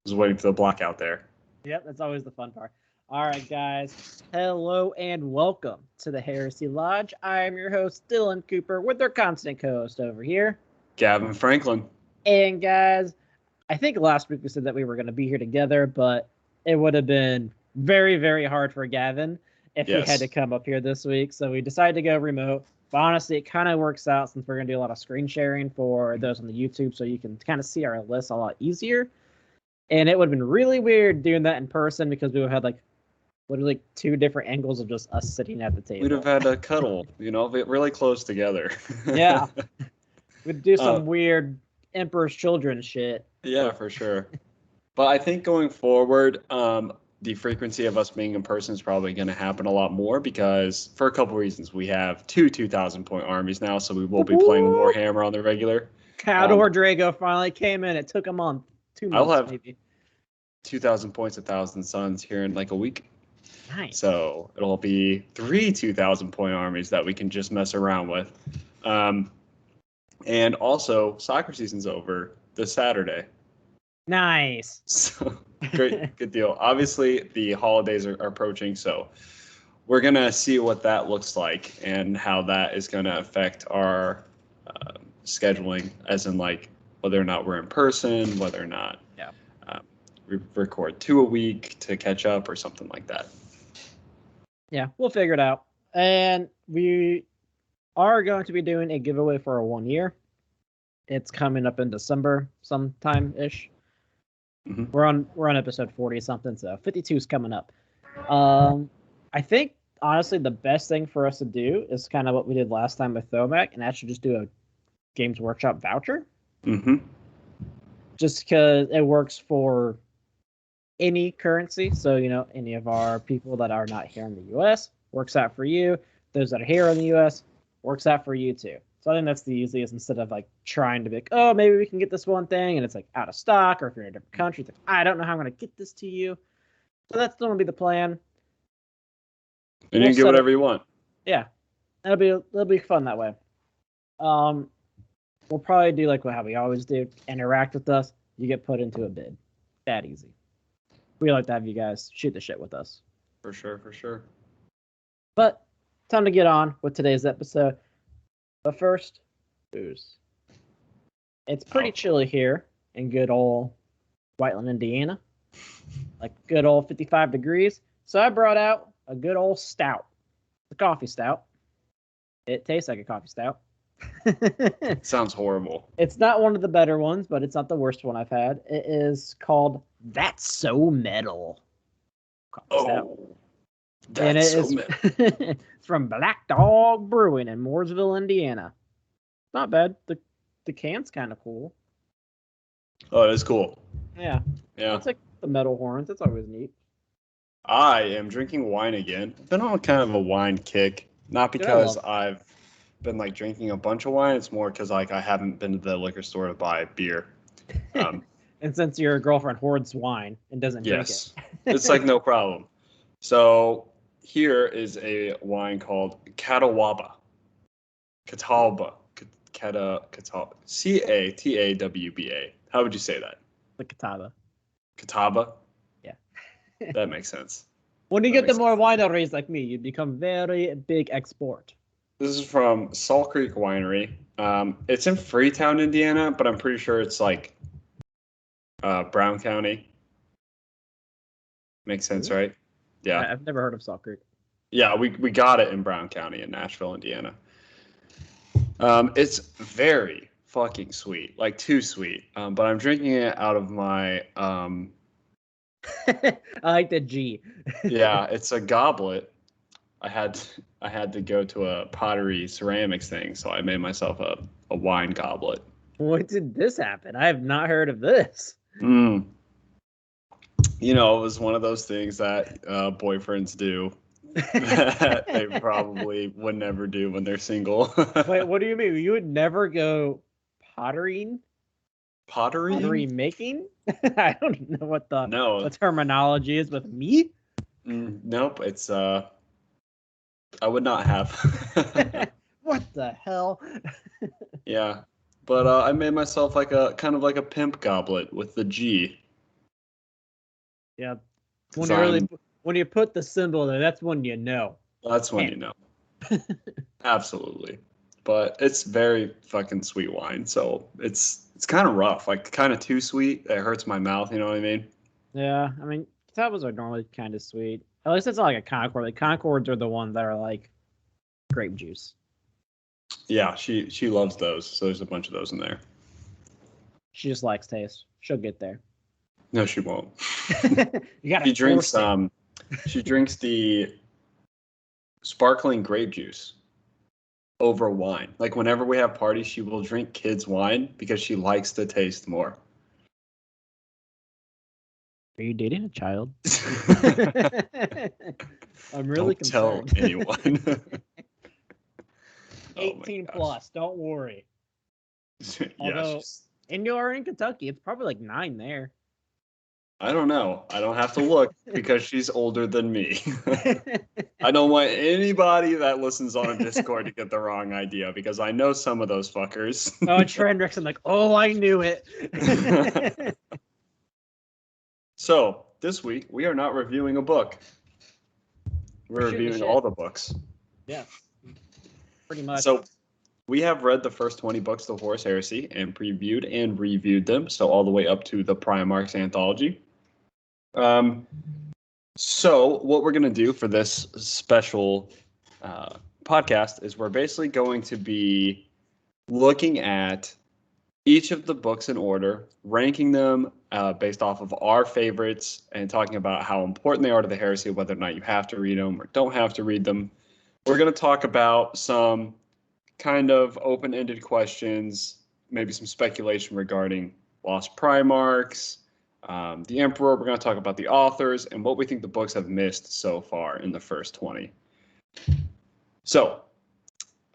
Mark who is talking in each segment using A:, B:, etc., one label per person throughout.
A: was waiting for the block out there.
B: Yep, that's always the fun part. All right, guys. Hello and welcome to the Heresy Lodge. I am your host, Dylan Cooper, with our constant co-host over here,
A: Gavin Franklin.
B: And guys, I think last week we said that we were going to be here together, but it would have been very, very hard for Gavin if he had to come up here this week. So we decided to go remote. But honestly, it kind of works out since we're going to do a lot of screen sharing for those on the YouTube, so you can kind of see our list a lot easier. And it would have been really weird doing that in person because we would have had literally two different angles of just us sitting at the table.
A: We'd have had a cuddle, really close together.
B: Yeah. We'd do some weird Emperor's Children shit.
A: Yeah, for sure. But I think going forward, the frequency of us being in person is probably going to happen a lot more because for a couple reasons. We have two 2,000-point armies now, so we will be playing Warhammer on the regular.
B: Caldor Drago finally came in. It took a month. 2 months,
A: I'll have
B: maybe.
A: 2,000 points, 1,000 suns here in like a week.
B: Nice.
A: So it'll be 3 2,000-point armies that we can just mess around with. And also, soccer season's over this Saturday.
B: Nice.
A: So great, good deal. Obviously, the holidays are approaching, so we're going to see what that looks like and how that is going to affect our scheduling, as in like whether or not we're in person, whether or not we record 2 a week to catch up or something like that.
B: Yeah, we'll figure it out. And we are going to be doing a giveaway for a 1 year. It's coming up in December sometime-ish.
A: Mm-hmm.
B: We're on episode 40 something, so 52 is coming up. I think honestly the best thing for us to do is kind of what we did last time with Throwback, and actually just do a Games Workshop voucher.
A: Mm-hmm.
B: Just because it works for any currency, so any of our people that are not here in the U.S. works out for you. Those that are here in the U.S. works out for you too. So I think that's the easiest, instead of like trying to be like, oh, maybe we can get this one thing and it's like out of stock, or if you're in a different country, it's like, I don't know how I'm going to get this to you. So that's going to be the plan.
A: And you can get whatever you want.
B: Yeah, it'll be fun that way. We'll probably do like how we always do: interact with us. You get put into a bid. That easy. We like to have you guys shoot the shit with us.
A: For sure.
B: But time to get on with today's episode. But first, booze. It's pretty chilly here in good old Whiteland, Indiana. Like good old 55 degrees. So I brought out a good old stout. The coffee stout. It tastes like a coffee stout.
A: Sounds horrible.
B: It's not one of the better ones, but it's not the worst one I've had. It is called That's So Metal.
A: Oh,
B: that's so metal. It's from Black Dog Brewing in Mooresville, Indiana. Not bad. The can's kind of cool.
A: Oh, it is cool.
B: Yeah. It's like the metal horns. That's always neat.
A: I am drinking wine again. I've been on kind of a wine kick. Not because I've been like drinking a bunch of wine. It's more because like I haven't been to the liquor store to buy beer.
B: And since your girlfriend hoards wine and doesn't drink it.
A: It's like no problem. So here is a wine called Catawba. Catawba. Catawba. How would you say that?
B: The Catawba.
A: Catawba?
B: Yeah.
A: That makes sense.
B: When you get the more wineries like me, you become very big export.
A: This is from Salt Creek Winery. It's in Freetown, Indiana, but I'm pretty sure it's like Brown County. Makes sense, right? Yeah.
B: I've never heard of Salt Creek.
A: Yeah, we got it in Brown County in Nashville, Indiana. It's very fucking sweet, like too sweet. But I'm drinking it out of my
B: I like the G.
A: Yeah, it's a goblet. I had to go to a pottery ceramics thing, so I made myself a wine goblet.
B: When did this happen? I have not heard of this.
A: It was one of those things that boyfriends do that they probably would never do when they're single.
B: Wait, what do you mean? You would never go pottering? Pottery making? I don't know what the terminology is with me.
A: Nope, it's I would not have.
B: What the hell?
A: Yeah, but I made myself like a kind of like a pimp goblet with the G.
B: Yeah. When you put the symbol there, that's when you know.
A: That's when you know. Absolutely. But it's very fucking sweet wine, so it's kind of rough, like kind of too sweet. It hurts my mouth, you know what I mean?
B: Yeah, I mean, Catawbas are normally kind of sweet. At least it's not like a Concord. Like Concords are the ones that are like grape juice.
A: Yeah, she loves those, so there's a bunch of those in there.
B: She just likes taste. She'll get there.
A: No, she won't.
B: You gotta
A: She drinks the sparkling grape juice over wine. Like whenever we have parties, she will drink kids' wine because she likes the taste more.
B: Are you dating a child? I'm really
A: Don't tell
B: concerned.
A: anyone.
B: 18 plus, don't worry. Although, and you are in Kentucky, it's probably like 9 there.
A: I don't know. I don't have to look because she's older than me. I don't want anybody that listens on a Discord to get the wrong idea because I know some of those fuckers.
B: Oh, Trendrix, I'm like, oh, I knew it.
A: So, this week, we are not reviewing a book. We're reviewing all the books.
B: Yeah. Pretty much.
A: So, we have read the first 20 books of Horus Heresy and previewed and reviewed them. So, all the way up to the Primarchs anthology. So, what we're going to do for this special podcast is we're basically going to be looking at each of the books in order, ranking them based off of our favorites, and talking about how important they are to the heresy, whether or not you have to read them or don't have to read them. We're going to talk about some kind of open-ended questions, maybe some speculation regarding lost Primarchs, the Emperor. We're going to talk about the authors and what we think the books have missed so far in the first 20. So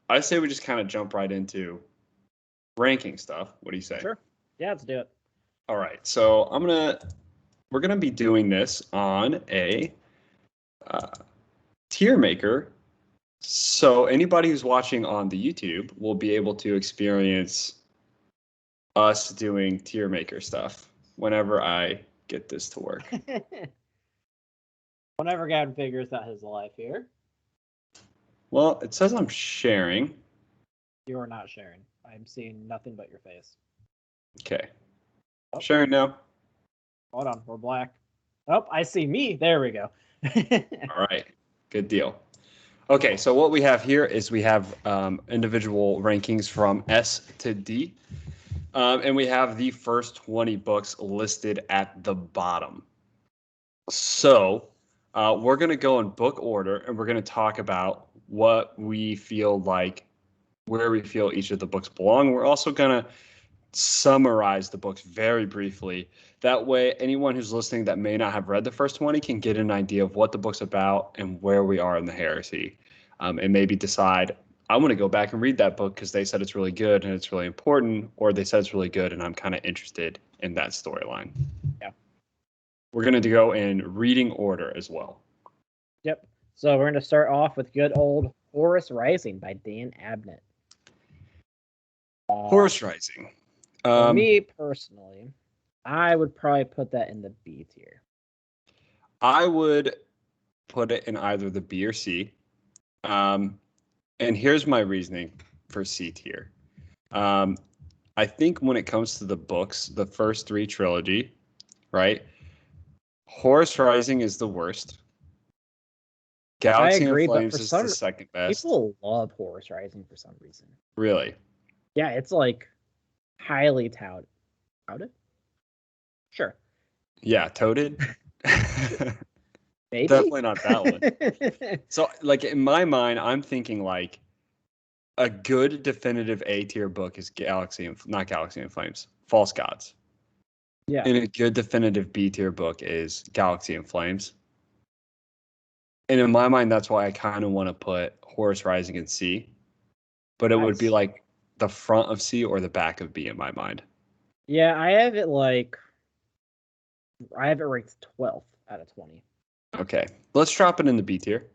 A: I say we just kind of jump right into ranking stuff. What do you say?
B: Sure. Yeah, let's do it.
A: All right. So we're gonna be doing this on a tier maker. So anybody who's watching on the YouTube will be able to experience us doing tier maker stuff whenever I get this to work.
B: Whenever Gavin figures out his life here.
A: Well, it says I'm sharing.
B: You are not sharing. I'm seeing nothing but your face.
A: Okay. Oh. Sharing now.
B: Hold on, we're black. Oh, I see me. There we go.
A: All right. Good deal. Okay, so what we have here is we have individual rankings from S to D. And we have the first 20 books listed at the bottom. So we're going to go in book order, and we're going to talk about what we feel like, where we feel each of the books belong. We're also going to summarize the books very briefly. That way, anyone who's listening that may not have read the first 20 can get an idea of what the book's about and where we are in the heresy, and maybe decide, I want to go back and read that book because they said it's really good and it's really important, or they said it's really good and I'm kind of interested in that storyline.
B: Yeah.
A: We're going to go in reading order as well.
B: Yep. So we're going to start off with good old Horus Rising by Dan Abnett.
A: Horus Rising.
B: For me personally, I would probably put that in the B tier.
A: I would put it in either the B or C. And here's my reasoning for C tier. I think when it comes to the books, the first 3 trilogy, right? Horus Rising is the worst. Galaxy and Flames is the second best.
B: People love Horus Rising for some reason.
A: Really?
B: Yeah, it's like highly touted. Touted? Sure.
A: Yeah, toted.
B: Maybe?
A: Definitely not that one. So, like, in my mind, I'm thinking like a good definitive A tier book is not Galaxy and Flames, False Gods.
B: Yeah.
A: And a good definitive B tier book is Galaxy and Flames. And in my mind, that's why I kind of want to put Horus Rising in C. But it would be like the front of C or the back of B in my mind.
B: Yeah, I have it ranked 12th out of 20.
A: Okay, let's drop it in the B tier.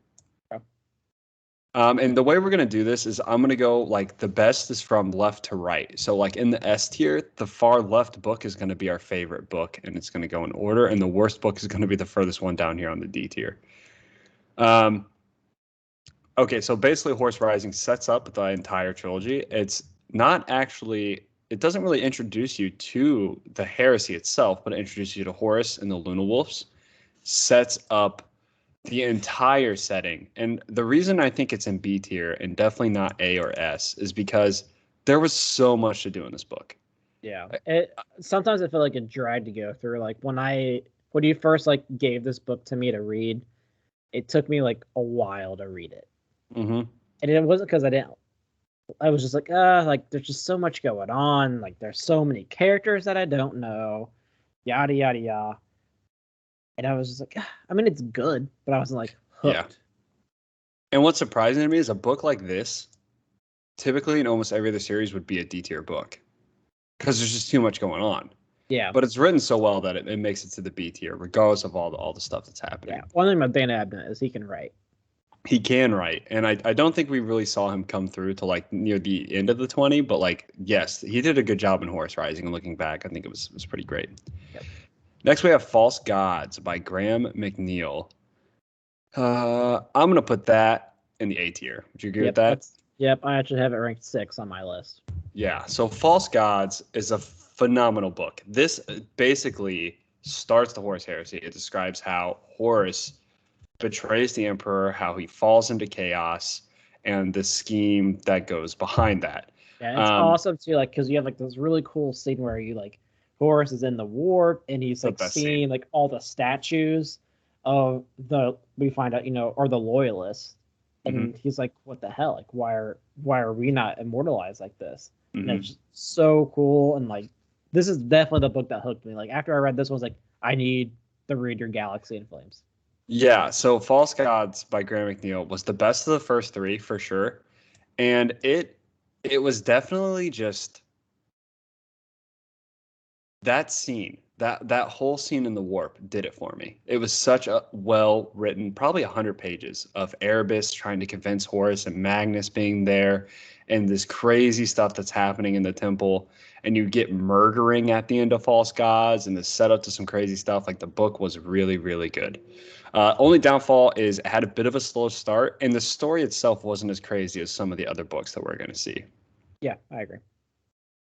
B: Okay.
A: And the way we're going to do this is I'm going to go like the best is from left to right. So like in the S tier, the far left book is going to be our favorite book, and it's going to go in order. And the worst book is going to be the furthest one down here on the D tier. Okay, so basically Horus Rising sets up the entire trilogy. It's not actually, it doesn't really introduce you to the heresy itself, but it introduces you to Horus and the Luna Wolves, sets up the entire setting. And the reason I think it's in B tier and definitely not A or S is because there was so much to do in this book.
B: Yeah. Sometimes I feel like it dragged to go through. Like when you first like gave this book to me to read, it took me like a while to read it.
A: Mm-hmm.
B: And it wasn't because I was just like, there's just so much going on. Like there's so many characters that I don't know, yada, yada, yada. And I was just like, I mean, it's good, but I wasn't like hooked.
A: Yeah. And what's surprising to me is a book like this, typically in almost every other series would be a D tier book because there's just too much going on.
B: Yeah.
A: But it's written so well that it makes it to the B tier, regardless of all the stuff that's happening.
B: Yeah. One thing about Dan Abnett is he can write.
A: He can write, and I don't think we really saw him come through to like near the end of the 20, but like yes, he did a good job in Horus Rising, and looking back, I think it was pretty great.
B: Yep.
A: Next we have False Gods by Graham McNeil. I'm gonna put that in the A tier. Would you agree with that?
B: Yep, I actually have it ranked 6 on my list.
A: Yeah, so False Gods is a phenomenal book. This basically starts the Horus Heresy. It describes how Horus betrays the Emperor, how he falls into chaos, and the scheme that goes behind that.
B: Yeah, it's awesome too, like because you have like this really cool scene where you like Horus is in the warp and he's like seeing like all the statues of we find out, are the loyalists. And he's like, what the hell? Like why are we not immortalized like this? And it's just so cool. And like this is definitely the book that hooked me. Like after I read this one, I was like, I need to read your Galaxy in Flames.
A: Yeah, so False Gods by Graham McNeil was the best of the first 3 for sure. And it was definitely just that scene, that whole scene in the warp did it for me. It was such a well written, probably 100 pages of Erebus trying to convince Horus and Magnus being there and this crazy stuff that's happening in the temple. And you get murdering at the end of False Gods and the setup to some crazy stuff. Like the book was really, really good. Only downfall is it had a bit of a slow start, and the story itself wasn't as crazy as some of the other books that we're going to see.
B: Yeah, I agree.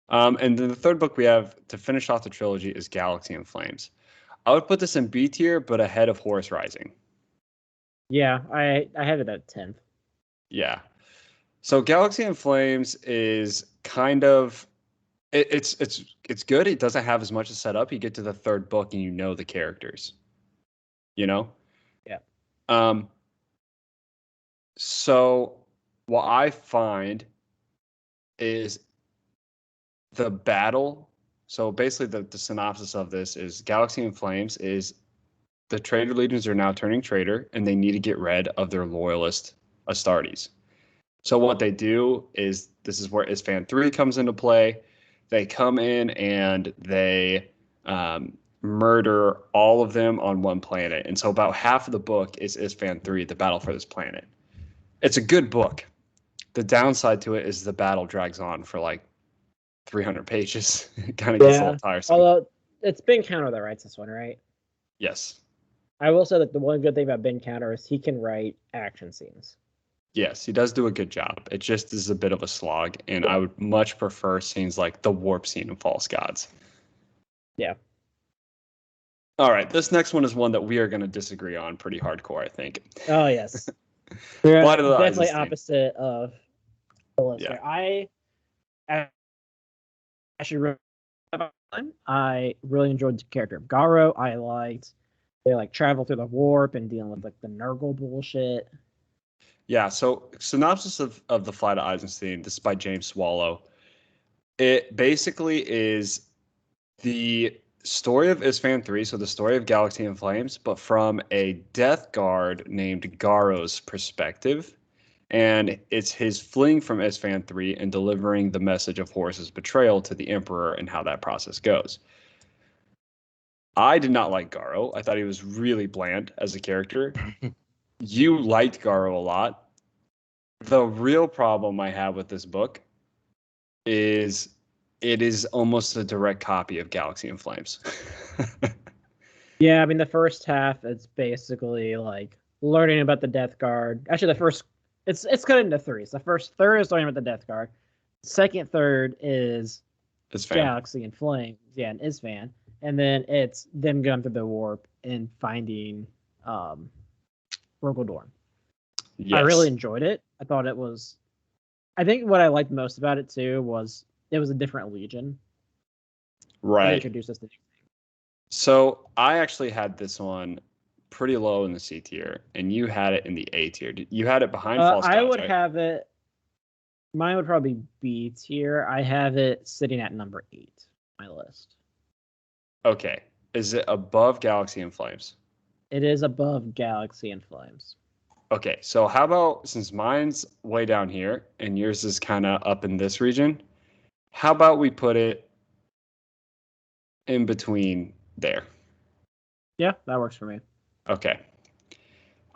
A: And then the third book we have to finish off the trilogy is Galaxy in Flames. I would put this in B tier, but ahead of Horus Rising.
B: Yeah, I have it at 10th.
A: Yeah. So Galaxy in Flames is kind of it's good. It doesn't have as much to set up. You get to the third book and you know the characters.
B: Yeah.
A: So what I find is the battle. So basically the synopsis of this is Galaxy in Flames is the traitor legions are now turning traitor and they need to get rid of their loyalist Astartes. So what they do is, this is where Isfan 3 comes into play. They come in and they murder all of them on one planet. And so about half of the book is Isfan 3, the battle for this planet. It's a good book. The downside to it is the battle drags on for like 300 pages. It kind of gets a little tiresome.
B: Although it's Ben Counter that writes this one, right?
A: Yes.
B: I will say that the one good thing about Ben Counter is he can write action scenes.
A: Yes, he does do a good job. It just is a bit of a slog, and I would much prefer scenes like the warp scene in False Gods.
B: Yeah.
A: All right, this next one is one that we are going to disagree on pretty hardcore, I think.
B: Oh, yes.
A: We're
B: definitely opposite of the list. Yeah. I really enjoyed the character of Garo. I liked they like travel through the warp and dealing with like the Nurgle bullshit.
A: Yeah, so synopsis of The Flight of Eisenstein, this is by James Swallow. It basically is the story of Isfan 3, so the story of Galaxy in Flames, but from a Death Guard named Garo's perspective. And it's his fleeing from Isfan 3 and delivering the message of Horus's betrayal to the Emperor and how that process goes. I did not like Garo. I thought he was really bland as a character. You liked Garo a lot. The real problem I have with this book is it is almost a direct copy of Galaxy in Flames.
B: Yeah, I mean the first half it's basically like learning about the Death Guard. Actually, the first it's cut into threes. The first third is learning about the Death Guard. Second third is Galaxy in Flames, yeah, and Isfan, and then it's them going through the warp and finding Rogel Dorn. Yes. I really enjoyed it. I thought it was. I think what I liked most about it too was it was a different Legion.
A: Right.
B: That introduced us to.
A: So I actually had this one pretty low in the C tier, and you had it in the A tier. You had it behind False Gods,
B: I would
A: right?
B: have it. Mine would probably be B tier. I have it sitting at number 8 on my list.
A: Okay. Is it above Galaxy in Flames?
B: It is above Galaxy in Flames.
A: Okay. So how about, since mine's way down here and yours is kind of up in this region, how about we put it in between there?
B: Yeah, that works for me.
A: Okay.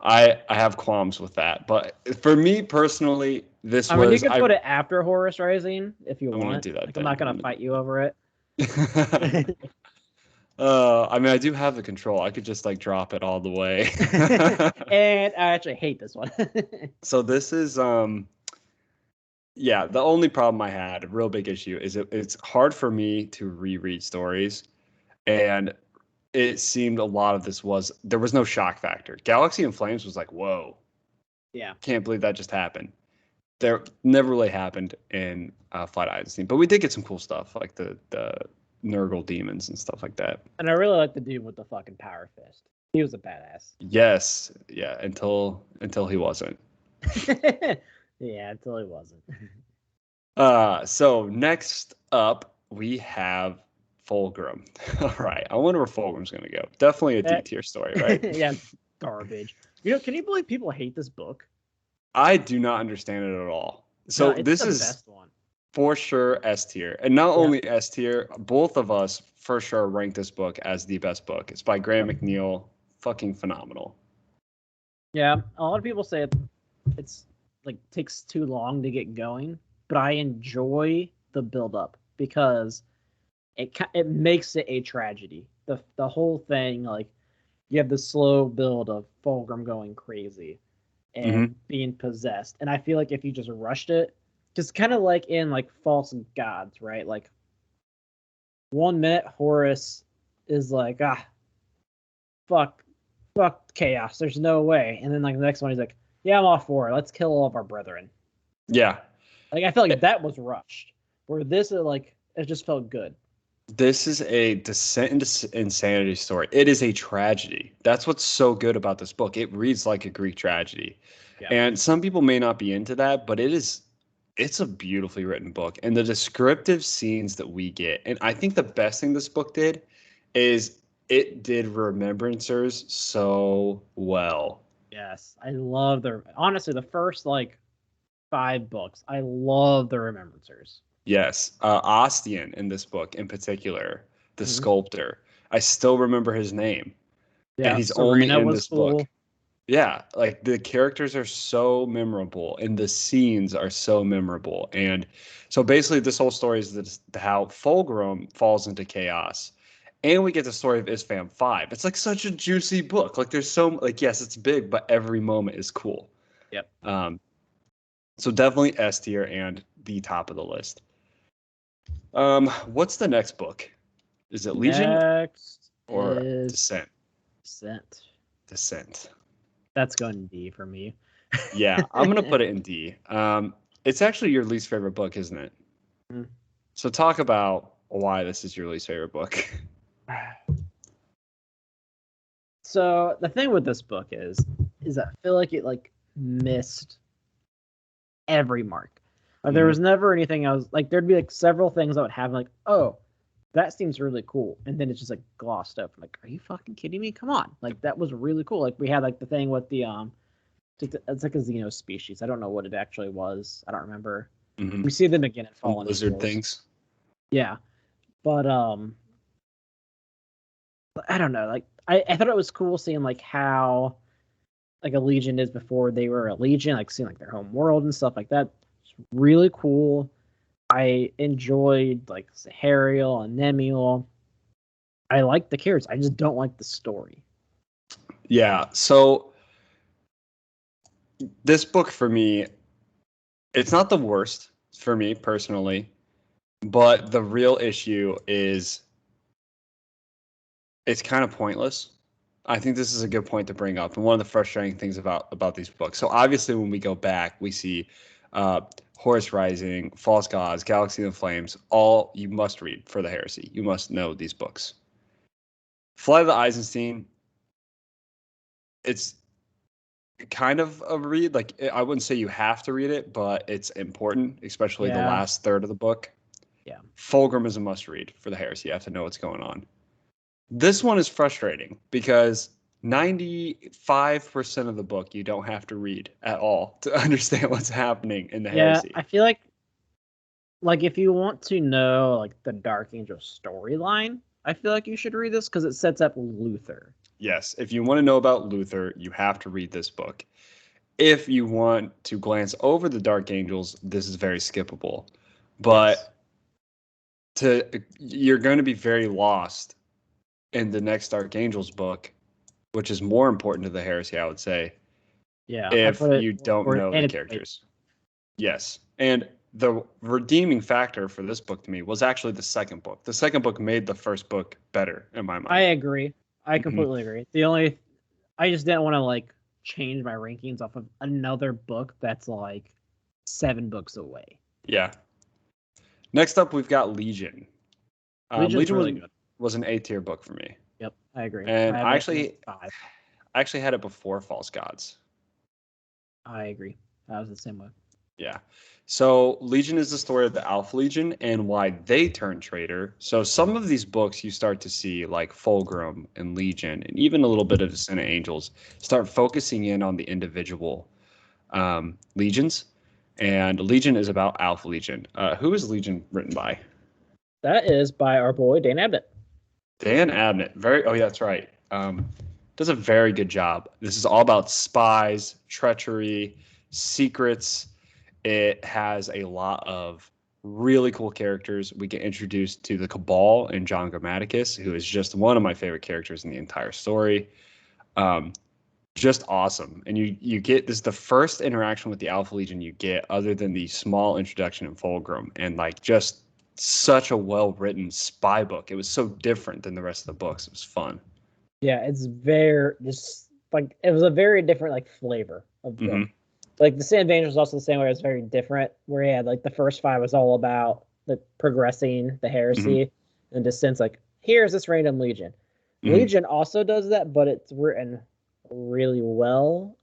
A: I have qualms with that, but for me personally, this was.
B: I mean, you can put it after Horus Rising if you want.
A: I'm gonna do that.
B: Like, I'm not gonna fight you over it.
A: I mean, I do have the control. I could just like drop it all the way.
B: And I actually hate this one.
A: So this is yeah, the only problem I had, a real big issue, is it's hard for me to reread stories, and it seemed a lot of this there was no shock factor. Galaxy in Flames was like, whoa,
B: yeah,
A: can't believe that just happened. There never really happened in Flight Eisenstein, but we did get some cool stuff like the Nurgle demons and stuff like that.
B: And I really like the dude with the fucking power fist. He was a badass.
A: Yes, yeah, until he wasn't.
B: Yeah, until he wasn't.
A: So next up we have Fulgrim. All right, I wonder where Fulgrim's gonna go. Definitely a D tier story, right?
B: Yeah, garbage. You know, can you believe people hate this book?
A: I do not understand it at all. So
B: no,
A: this is
B: best one.
A: For sure S tier, and not only S tier, both of us for sure rank this book as the best book. It's by Graham McNeil. Fucking phenomenal.
B: Yeah, a lot of people say it's like takes too long to get going, but I enjoy the build up because it makes it a tragedy. The whole thing, like you have the slow build of Fulgrim going crazy and being possessed, and I feel like if you just rushed it, just kind of like in like False Gods, right? Like 1 minute Horus is like fuck chaos, there's no way, and then like the next one he's like, yeah, I'm all for it, let's kill all of our brethren.
A: Yeah,
B: like I felt like that was rushed, where this is like it just felt good.
A: This is a descent into insanity story. It is a tragedy. That's what's so good about this book. It reads like a Greek tragedy. Yeah. And some people may not be into that, but it's a beautifully written book. And the descriptive scenes that we get, and I think the best thing this book did is it did Remembrancers so well.
B: Yes, I love honestly, the first like 5 books, I love the Remembrancers.
A: Yes. Ostian in this book in particular, the sculptor. I still remember his name. Yeah, and he's Serena only in this book. Yeah, like the characters are so memorable and the scenes are so memorable. And so basically this whole story is how Fulgrim falls into chaos. And we get the story of Isfam 5. It's like such a juicy book. Like there's so like, yes, it's big, but every moment is cool.
B: Yep.
A: So definitely S tier and the top of the list. What's the next book? Is it Legion?
B: Next
A: or Descent?
B: Descent. That's going D for me.
A: Yeah, I'm gonna put it in D. It's actually your least favorite book, isn't it? So talk about why this is your least favorite book.
B: So the thing with this book is I feel like it like missed every mark. Like, there was never anything I was like, there'd be like several things I would have like, oh, that seems really cool, and then it's just like glossed up. I'm like, are you fucking kidding me? Come on, like that was really cool. Like we had like the thing with the it's like a Xeno species. I don't know what it actually was. I don't remember. We see them again in Fallen
A: lizard things.
B: Yeah, but I don't know. Like I thought it was cool seeing like how like a Legion is before they were a Legion, like seeing like their home world and stuff like that. It's really cool. I enjoyed like Sahariel and Nemiel. I like the characters. I just don't like the story.
A: Yeah. So this book for me, it's not the worst for me personally, but the real issue is it's kind of pointless. I think this is a good point to bring up, and one of the frustrating things about these books. So obviously, when we go back, we see Horus Rising, False Gods, Galaxy of the Flames. All you must read for the Heresy. You must know these books. Flight of the Eisenstein. It's kind of a read. Like I wouldn't say you have to read it, but it's important, especially the last third of the book.
B: Yeah.
A: Fulgrim is a must read for the Heresy. You have to know what's going on. This one is frustrating because 95% of the book you don't have to read at all to understand what's happening in the Heresy.
B: I feel like if you want to know like the Dark Angel storyline, I feel like you should read this because it sets up Luther.
A: Yes, if you want to know about Luther, you have to read this book. If you want to glance over the Dark Angels, this is very skippable. But you're going to be very lost in the next Dark Angels book, which is more important to the Heresy, I would say.
B: Yeah.
A: If you don't know the characters. Yes. And the redeeming factor for this book to me was actually the second book. The second book made the first book better in my mind.
B: I agree. I completely agree. I just didn't want to like change my rankings off of another book that's like 7 books away.
A: Yeah. Next up, we've got Legion. Legion was an A-tier book for me.
B: Yep, I agree.
A: And I actually had it before False Gods.
B: I agree. That was the same way.
A: Yeah. So Legion is the story of the Alpha Legion and why they turned traitor. So some of these books you start to see, like Fulgrim and Legion, and even a little bit of Descent of Angels, start focusing in on the individual legions. And Legion is about Alpha Legion. Who is Legion written by?
B: That is by our boy Dan Abnett.
A: Dan Abnett. Oh yeah, that's right. Does a very good job. This is all about spies, treachery, secrets. It has a lot of really cool characters. We get introduced to the Cabal and John Grammaticus, who is just one of my favorite characters in the entire story. Just awesome. And you get this is the first interaction with the Alpha Legion you get other than the small introduction in Fulgrim, and like just such a well-written spy book. It was so different than the rest of the books. It was fun.
B: Yeah, it was a very different like flavor of book. Mm-hmm. Like the Descent of Angels was also the same way. It was very different. Where he had like the first 5 was all about like progressing the heresy, and Descent's like, here's this random legion. Legion also does that, but it's written really well.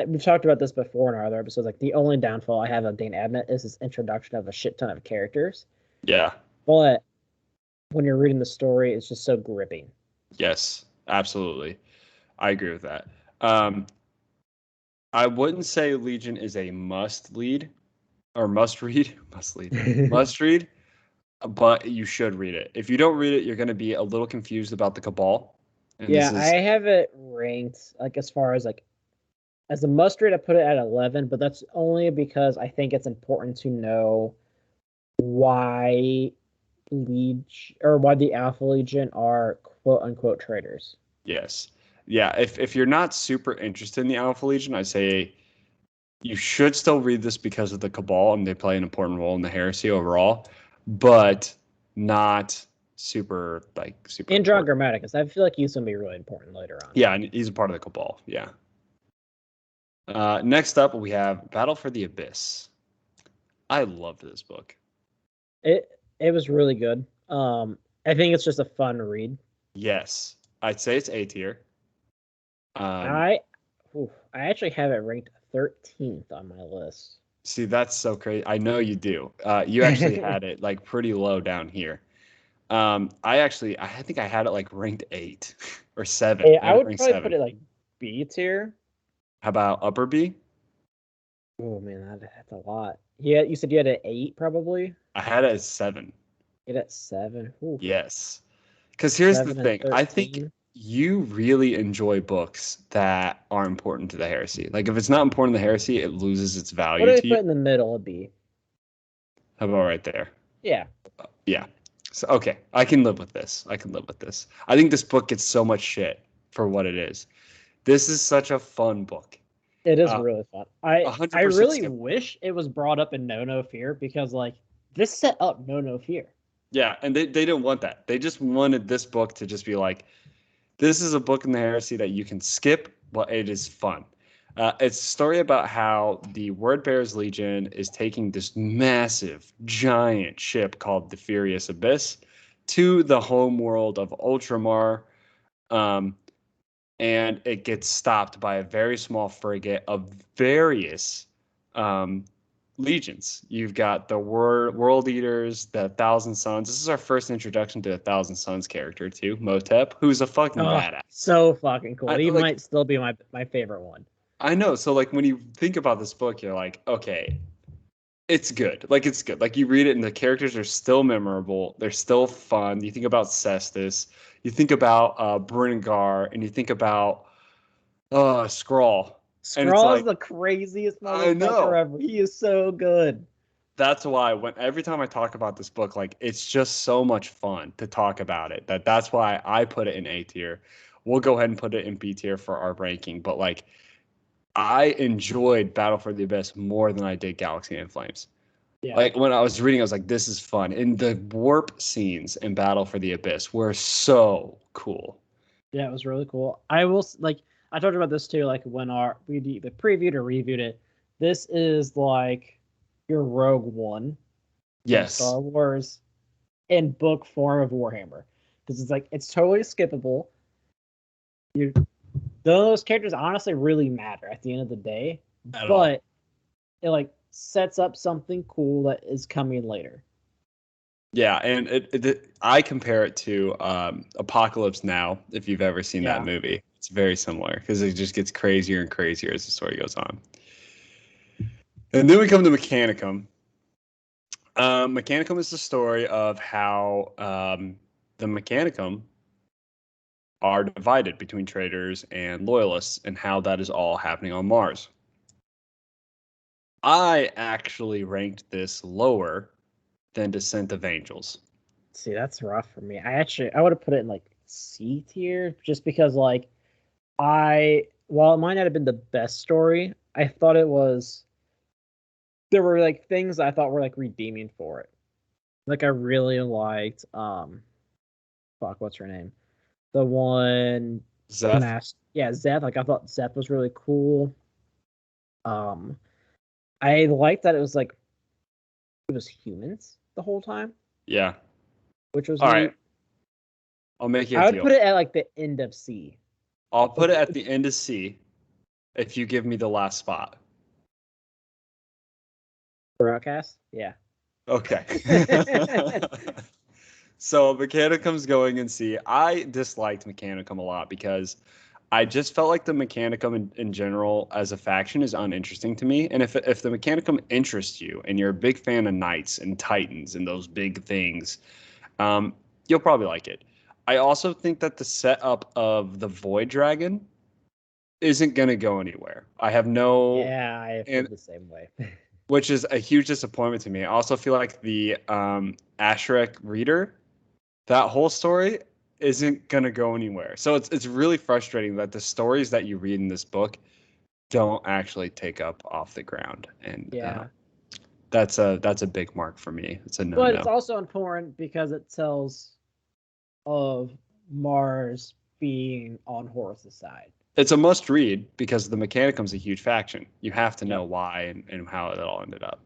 B: We've talked about this before in our other episodes. Like the only downfall I have of Dan Abnett is his introduction of a shit ton of characters.
A: Yeah.
B: But when you're reading the story, it's just so gripping.
A: Yes, absolutely. I agree with that. I wouldn't say Legion is a must read, but you should read it. If you don't read it, you're going to be a little confused about the Cabal.
B: I have it ranked like as far as like as a must read. I put it at 11, but that's only because I think it's important to know why the Alpha Legion are quote unquote traitors.
A: Yes. Yeah, if you're not super interested in the Alpha Legion, I say you should still read this because of the Cabal, and they play an important role in the heresy overall, but not super.
B: And John Grammaticus, I feel like he's going to be really important later on.
A: Yeah, and he's a part of the Cabal, yeah. Next up, we have Battle for the Abyss. I loved this book.
B: It was really good. I think it's just a fun read.
A: Yes, I'd say it's A tier.
B: I actually have it ranked 13th on my list.
A: See, that's so crazy. I know you do. You actually had it like pretty low down here. I think I had it like ranked 8 or 7.
B: Hey, I would probably put it like B tier.
A: How about upper B?
B: Oh man, that's a lot. Yeah, you said you had an 8 probably.
A: I had it at 7.
B: It at 7. Ooh.
A: Yes, because here's the thing. I think you really enjoy books that are important to the heresy. Like if it's not important to the heresy, it loses its
B: What
A: value
B: do we
A: to you.
B: put in the middle of B?
A: How about right there?
B: Yeah.
A: Yeah. So okay, I can live with this. I can live with this. I think this book gets so much shit for what it is. This is such a fun book.
B: It is really fun. I
A: 100%
B: really
A: skip.
B: wish it was brought up in No Fear because like this set up No Fear.
A: Yeah, and they didn't want that. They just wanted this book to just be like, this is a book in the heresy that you can skip, but it is fun. It's a story about how the Word Bearers Legion is taking this massive, giant ship called the Furious Abyss to the home world of Ultramar, and it gets stopped by a very small frigate of various legions. You've got the World Eaters, the Thousand Sons. This is our first introduction to a Thousand Sons character too, Motep, who's a fucking badass.
B: So fucking cool. He might still be my favorite one.
A: I know. So like when you think about this book, you're like, okay, it's good. Like it's good. Like you read it and the characters are still memorable. They're still fun. You think about Cestus. You think about Bringar, and you think about Skrull. And it's
B: Skrull's
A: like,
B: the craziest
A: I know.
B: motherfucker ever. He is so good.
A: That's why every time I talk about this book, like it's just so much fun to talk about it. That's why I put it in A tier. We'll go ahead and put it in B tier for our ranking. But like I enjoyed Battle for the Abyss more than I did Galaxy in Flames.
B: Yeah.
A: Like when I was reading, I was like, this is fun. And the warp scenes in Battle for the Abyss were so cool.
B: Yeah, it was really cool. I will like I talked about this too, like when we either previewed or reviewed it. This is like your Rogue One,
A: Yes,
B: Star Wars, in book form of Warhammer, because it's like it's totally skippable. Those characters honestly really matter at the end of the day, but it like sets up something cool that is coming later.
A: Yeah, and I compare it to Apocalypse Now, if you've ever seen that movie. It's very similar because it just gets crazier and crazier as the story goes on. And then we come to Mechanicum. Mechanicum is the story of how the Mechanicum are divided between traitors and loyalists and how that is all happening on Mars. I actually ranked this lower than Descent of Angels.
B: See, that's rough for me. I would have put it in like C tier just because like while it might not have been the best story, I thought there were like things I thought were like redeeming for it. Like I really liked what's her name? The one
A: Zeth?
B: Zeth. Like I thought Zeth was really cool. I liked that it was humans the whole time.
A: Yeah.
B: Which was
A: all
B: neat.
A: right. I'll make you a
B: deal. I would
A: deal.
B: put it at like the end of C.
A: I'll put it at the end of C if you give me the last spot.
B: Broadcast? Yeah.
A: Okay. So Mechanicum's going in C. I disliked Mechanicum a lot because I just felt like the Mechanicum in general as a faction is uninteresting to me. And if the Mechanicum interests you and you're a big fan of Knights and Titans and those big things, you'll probably like it. I also think that the setup of the Void Dragon isn't going to go anywhere. I have no...
B: Yeah, I feel the same way.
A: Which is a huge disappointment to me. I also feel like the Ashrek Reader, that whole story isn't going to go anywhere. So it's really frustrating that the stories that you read in this book don't actually take up off the ground. And that's a big mark for me. It's a no.
B: But it's also important because it tells of Mars being on Horus's side.
A: It's a must read because the Mechanicum's a huge faction. You have to know why and how it all ended up.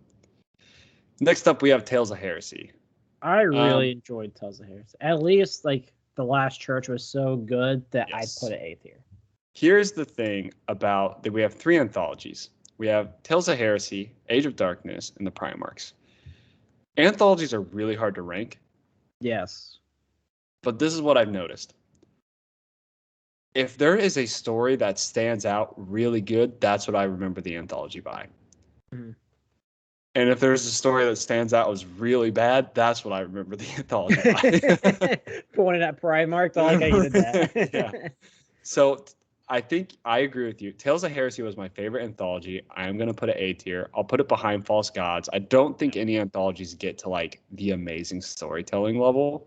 A: Next up, we have Tales of Heresy.
B: I really enjoyed Tales of Heresy. At least like the Last Church was so good that I put it A tier.
A: Here's the thing about that: we have 3 anthologies. We have Tales of Heresy, Age of Darkness, and the Primarchs. Anthologies are really hard to rank.
B: Yes.
A: But this is what I've noticed. If there is a story that stands out really good, that's what I remember the anthology by.
B: Mm-hmm.
A: And if there's a story that stands out as really bad, that's what I remember the anthology by.
B: Pointing at Primarchs, I like how you did that.
A: Yeah. So I think I agree with you. Tales of Heresy was my favorite anthology. I am going to put it A tier. I'll put it behind False Gods. I don't think any anthologies get to like the amazing storytelling level.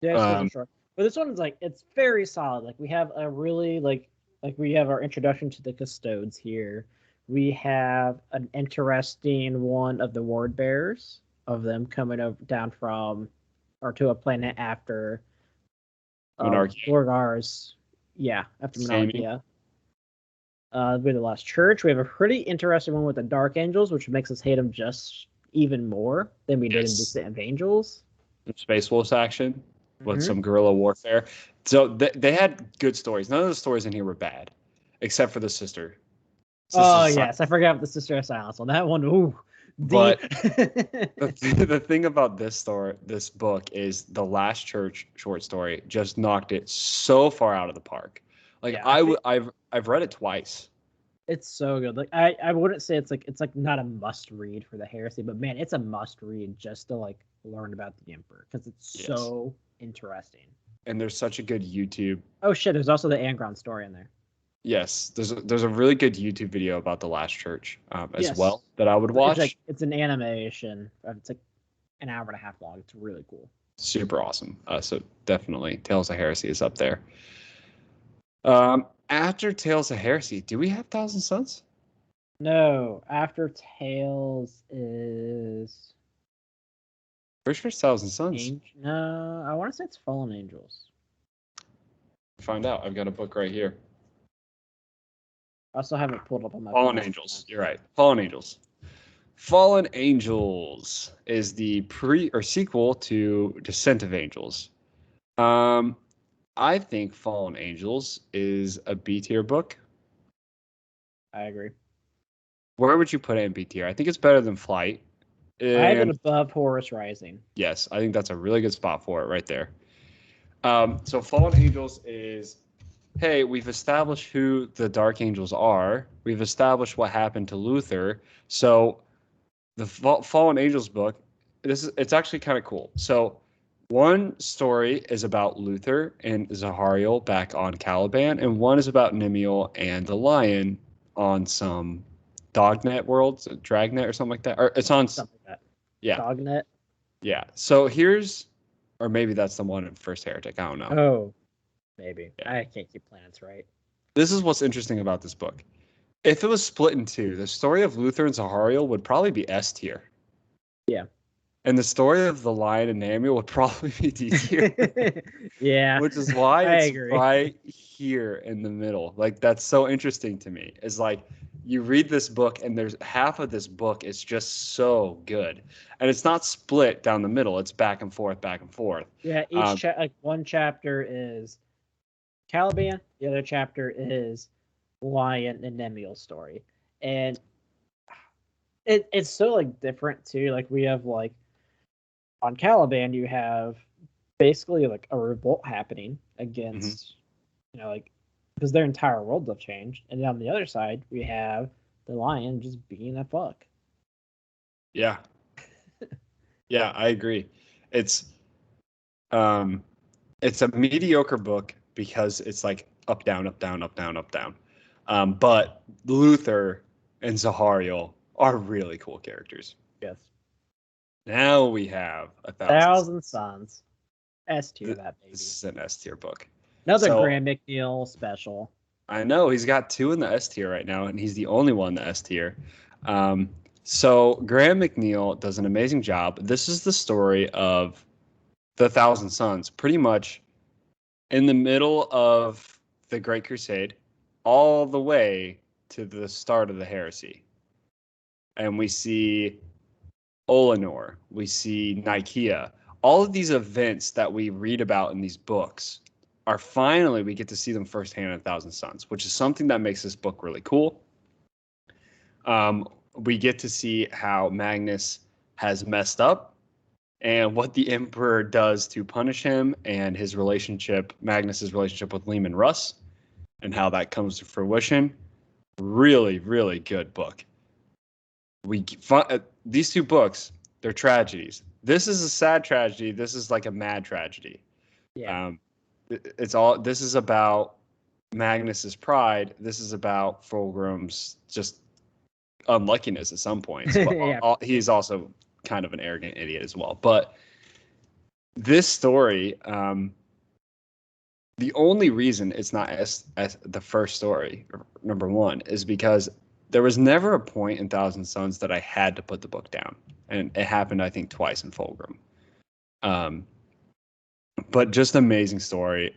B: Yeah, for sure. But this one is like, it's very solid. Like we have a really like we have our introduction to the Custodes here. We have an interesting one of the Ward Bearers, of them coming down from or to a planet after Gorgar's. Yeah, after Monarchia. With the Last Church, we have a pretty interesting one with the Dark Angels, which makes us hate them just even more than we did in Descent of Angels.
A: Space Wolves action with some guerrilla warfare. So they had good stories. None of the stories in here were bad, except for the sister.
B: Yes, I forgot the Sister of Silence on that one. Ooh,
A: but the thing about this book is the Last Church short story just knocked it so far out of the park. Like I've read it twice.
B: It's so good. Like I wouldn't say it's like not a must read for the Heresy, but man, it's a must read just to like learn about the Emperor because it's so interesting.
A: And there's such a good YouTube.
B: Oh shit! There's also the Angron story in there.
A: Yes, there's a really good YouTube video about the Last Church as well that I would watch.
B: It's an animation. It's like an hour and a half long. It's really cool.
A: Super awesome. So definitely Tales of Heresy is up there. After Tales of Heresy, do we have Thousand Sons?
B: No. After Tales is.
A: Pretty sure it's Thousand Sons.
B: No, I want to say it's Fallen Angels.
A: Find out. I've got a book right here.
B: I also have it pulled up on my
A: Fallen Angels. You're right. Fallen Angels. Fallen Angels is the sequel to Descent of Angels. I think Fallen Angels is a B tier book.
B: I agree.
A: Where would you put it in B tier? I think it's better than Flight.
B: I have it above Horus Rising.
A: Yes, I think that's a really good spot for it right there. So Fallen Angels is, hey, we've established who the Dark Angels are. We've established what happened to Luther. So the Fallen Angels book, it's actually kind of cool. So one story is about Luther and Zahariel back on Caliban, and one is about Nimiel and the Lion on some Dognet worlds, Dragnet or something like that. Or it's on something like that. Yeah.
B: Dognet.
A: Yeah. So or maybe that's the one in First Heretic. I don't know.
B: Oh, maybe. Yeah. I can't keep planets right.
A: This is what's interesting about this book. If it was split in two, the story of Luther and Zahariel would probably be S tier.
B: Yeah.
A: And the story of the Lion and Namiel would probably be D tier.
B: Yeah.
A: Which is why it's right here in the middle. Like, that's so interesting to me. It's like you read this book and there's half of this book is just so good. And it's not split down the middle. It's back and forth, back and forth.
B: Yeah, each one chapter is Caliban, the other chapter is Lion and Nemiel's story. And it's so like different too. Like we have like on Caliban you have basically like a revolt happening against like because their entire worlds have changed. And then on the other side we have the Lion just being a fuck.
A: Yeah. Yeah, I agree. It's a mediocre book because it's like up, down, up, down, up, down, up, down. But Luther and Zahariel are really cool characters.
B: Yes.
A: Now we have
B: 1,000 Sons. S tier, that baby.
A: This is an S tier book.
B: Another Graham McNeil special.
A: I know he's got 2 in the S tier right now, and he's the only one in the S tier. So Graham McNeil does an amazing job. This is the story of the 1,000 Sons, pretty much in the middle of the Great Crusade, all the way to the start of the heresy. And we see Olenor, we see Nicaea. All of these events that we read about in these books are finally, we get to see them firsthand in 1,000 Sons, which is something that makes this book really cool. We get to see how Magnus has messed up and what the Emperor does to punish him, and Magnus's relationship with Leman Russ, and how that comes to fruition. Really, really good book. these two books, they're tragedies. This is a sad tragedy. This is like a mad tragedy.
B: Yeah.
A: This is about Magnus's pride. This is about Fulgrim's just unluckiness at some points. But
B: Yeah.
A: He's also kind of an arrogant idiot as well. But this story, the only reason it's not as the first story, number one, is because there was never a point in Thousand Sons that I had to put the book down. And it happened, I think, twice in Fulgrim. But just amazing story.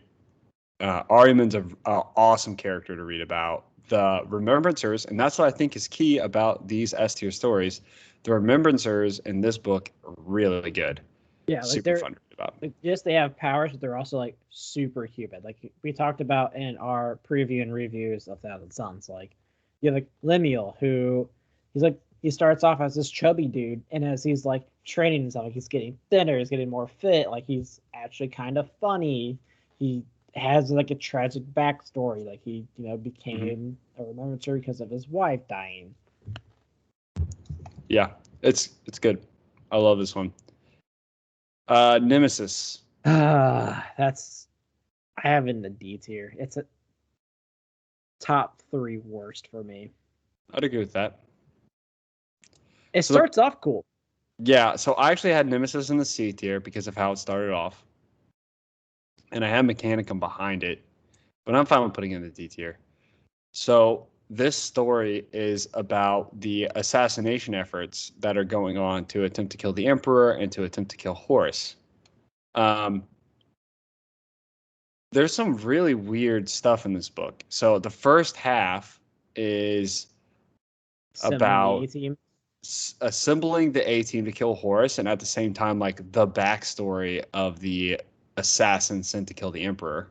A: Ahriman's an awesome character to read about. The Remembrancers, and that's what I think is key about these S-tier stories. The Remembrancers in this book are really good.
B: Yeah, like
A: super fun to read about.
B: Like, yes, they have powers, but they're also like superhuman. Like we talked about in our preview and reviews of Thousand Sons. Like you have like Lemuel, who he starts off as this chubby dude, and as he's like training himself, like he's getting thinner, he's getting more fit, like he's actually kind of funny. He has like a tragic backstory, like he became a remembrancer because of his wife dying.
A: Yeah, it's good. I love this one. Nemesis.
B: That's I have it in the D tier. It's a top 3 worst for me.
A: I'd agree with that.
B: It starts off cool.
A: Yeah, so I actually had Nemesis in the C tier because of how it started off. And I had Mechanicum behind it, but I'm fine with putting it in the D tier. So this story is about the assassination efforts that are going on to attempt to kill the Emperor and to attempt to kill Horus. There's some really weird stuff in this book. So the first half is about assembling the A-team to kill Horus, and at the same time, like the backstory of the assassin sent to kill the Emperor,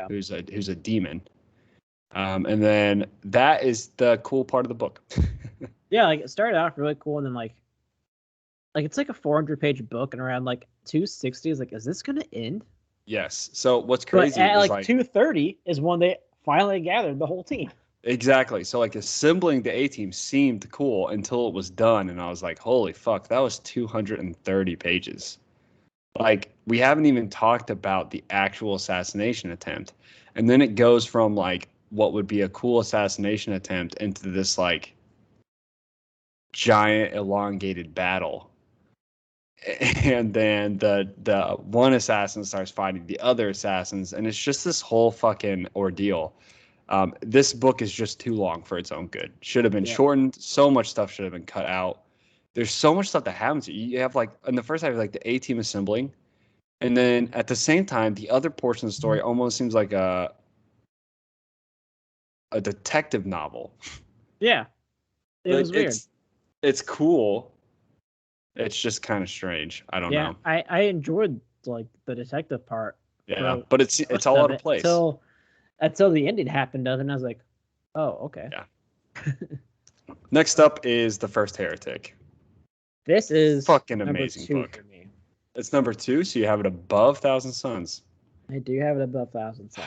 A: who's a demon. And then that is the cool part of the book.
B: Yeah, like it started out really cool, and then like it's like a 400-page book, and around like 260 is like, is this gonna end?
A: Yes. So what's crazy
B: but at like 230 is when they finally gathered the whole team.
A: Exactly. So like assembling the A-team seemed cool until it was done, and I was like, holy fuck, that was 230 pages. Like, we haven't even talked about the actual assassination attempt. And then it goes from like what would be a cool assassination attempt into this like giant elongated battle. And then the one assassin starts fighting the other assassins, and it's just this whole fucking ordeal. This book is just too long for its own good. Should have been shortened. So much stuff should have been cut out. There's so much stuff that happens. You have like in the first half, like the A-team assembling, and then at the same time, the other portion of the story almost seems like a detective novel.
B: Yeah, it was weird.
A: It's cool. It's just kind of strange. I don't know.
B: I enjoyed like the detective part.
A: Yeah, but it's all out of place
B: until the ending happened, and I was like, oh, okay.
A: Yeah. Next up is The First Heretic.
B: This is
A: fucking amazing book. For me. It's number 2, so you have it above Thousand Sons.
B: I do have it above Thousand Sons.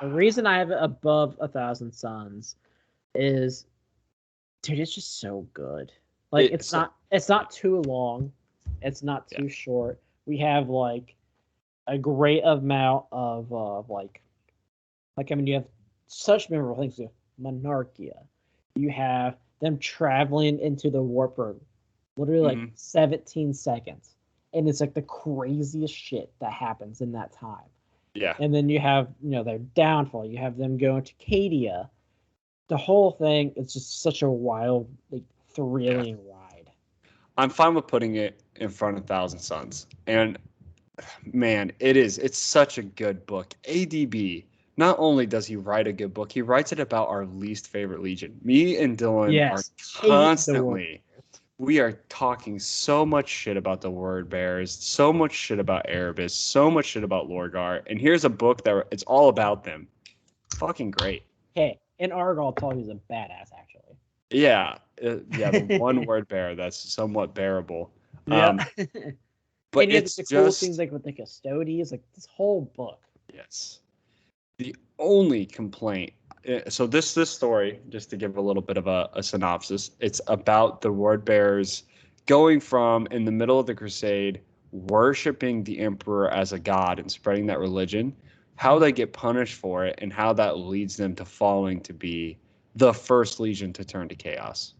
B: The reason I have it above 1,000 Sons is, dude, it's just so good. Like it's not too long, it's not too short. We have like a great amount of I mean, you have such memorable things. You have Monarchia. You have them traveling into the warp room, literally like 17 seconds, and it's like the craziest shit that happens in that time.
A: Yeah.
B: And then you have their downfall. You have them going to Cadia. The whole thing is just such a wild, like thrilling ride.
A: I'm fine with putting it in front of Thousand Sons, and man, it's such a good book. ADB. Not only does he write a good book, he writes it about our least favorite legion. Me and Dylan are constantly, we are talking so much shit about the Word Bearers, so much shit about Erebus, so much shit about Lorgar, and here's a book that it's all about them. Fucking great.
B: Hey, and Argal told he's a badass, actually.
A: Yeah, the one Word Bearer that's somewhat bearable.
B: Yeah.
A: But
B: and it's the cool things like with the Custodians, like this whole book.
A: Yes. The only complaint So this story, just to give a little bit of a synopsis, it's about the word bearers going from in the middle of the crusade, worshiping the emperor as a god and spreading that religion, how they get punished for it, and how that leads them to falling to be the first legion to turn to chaos,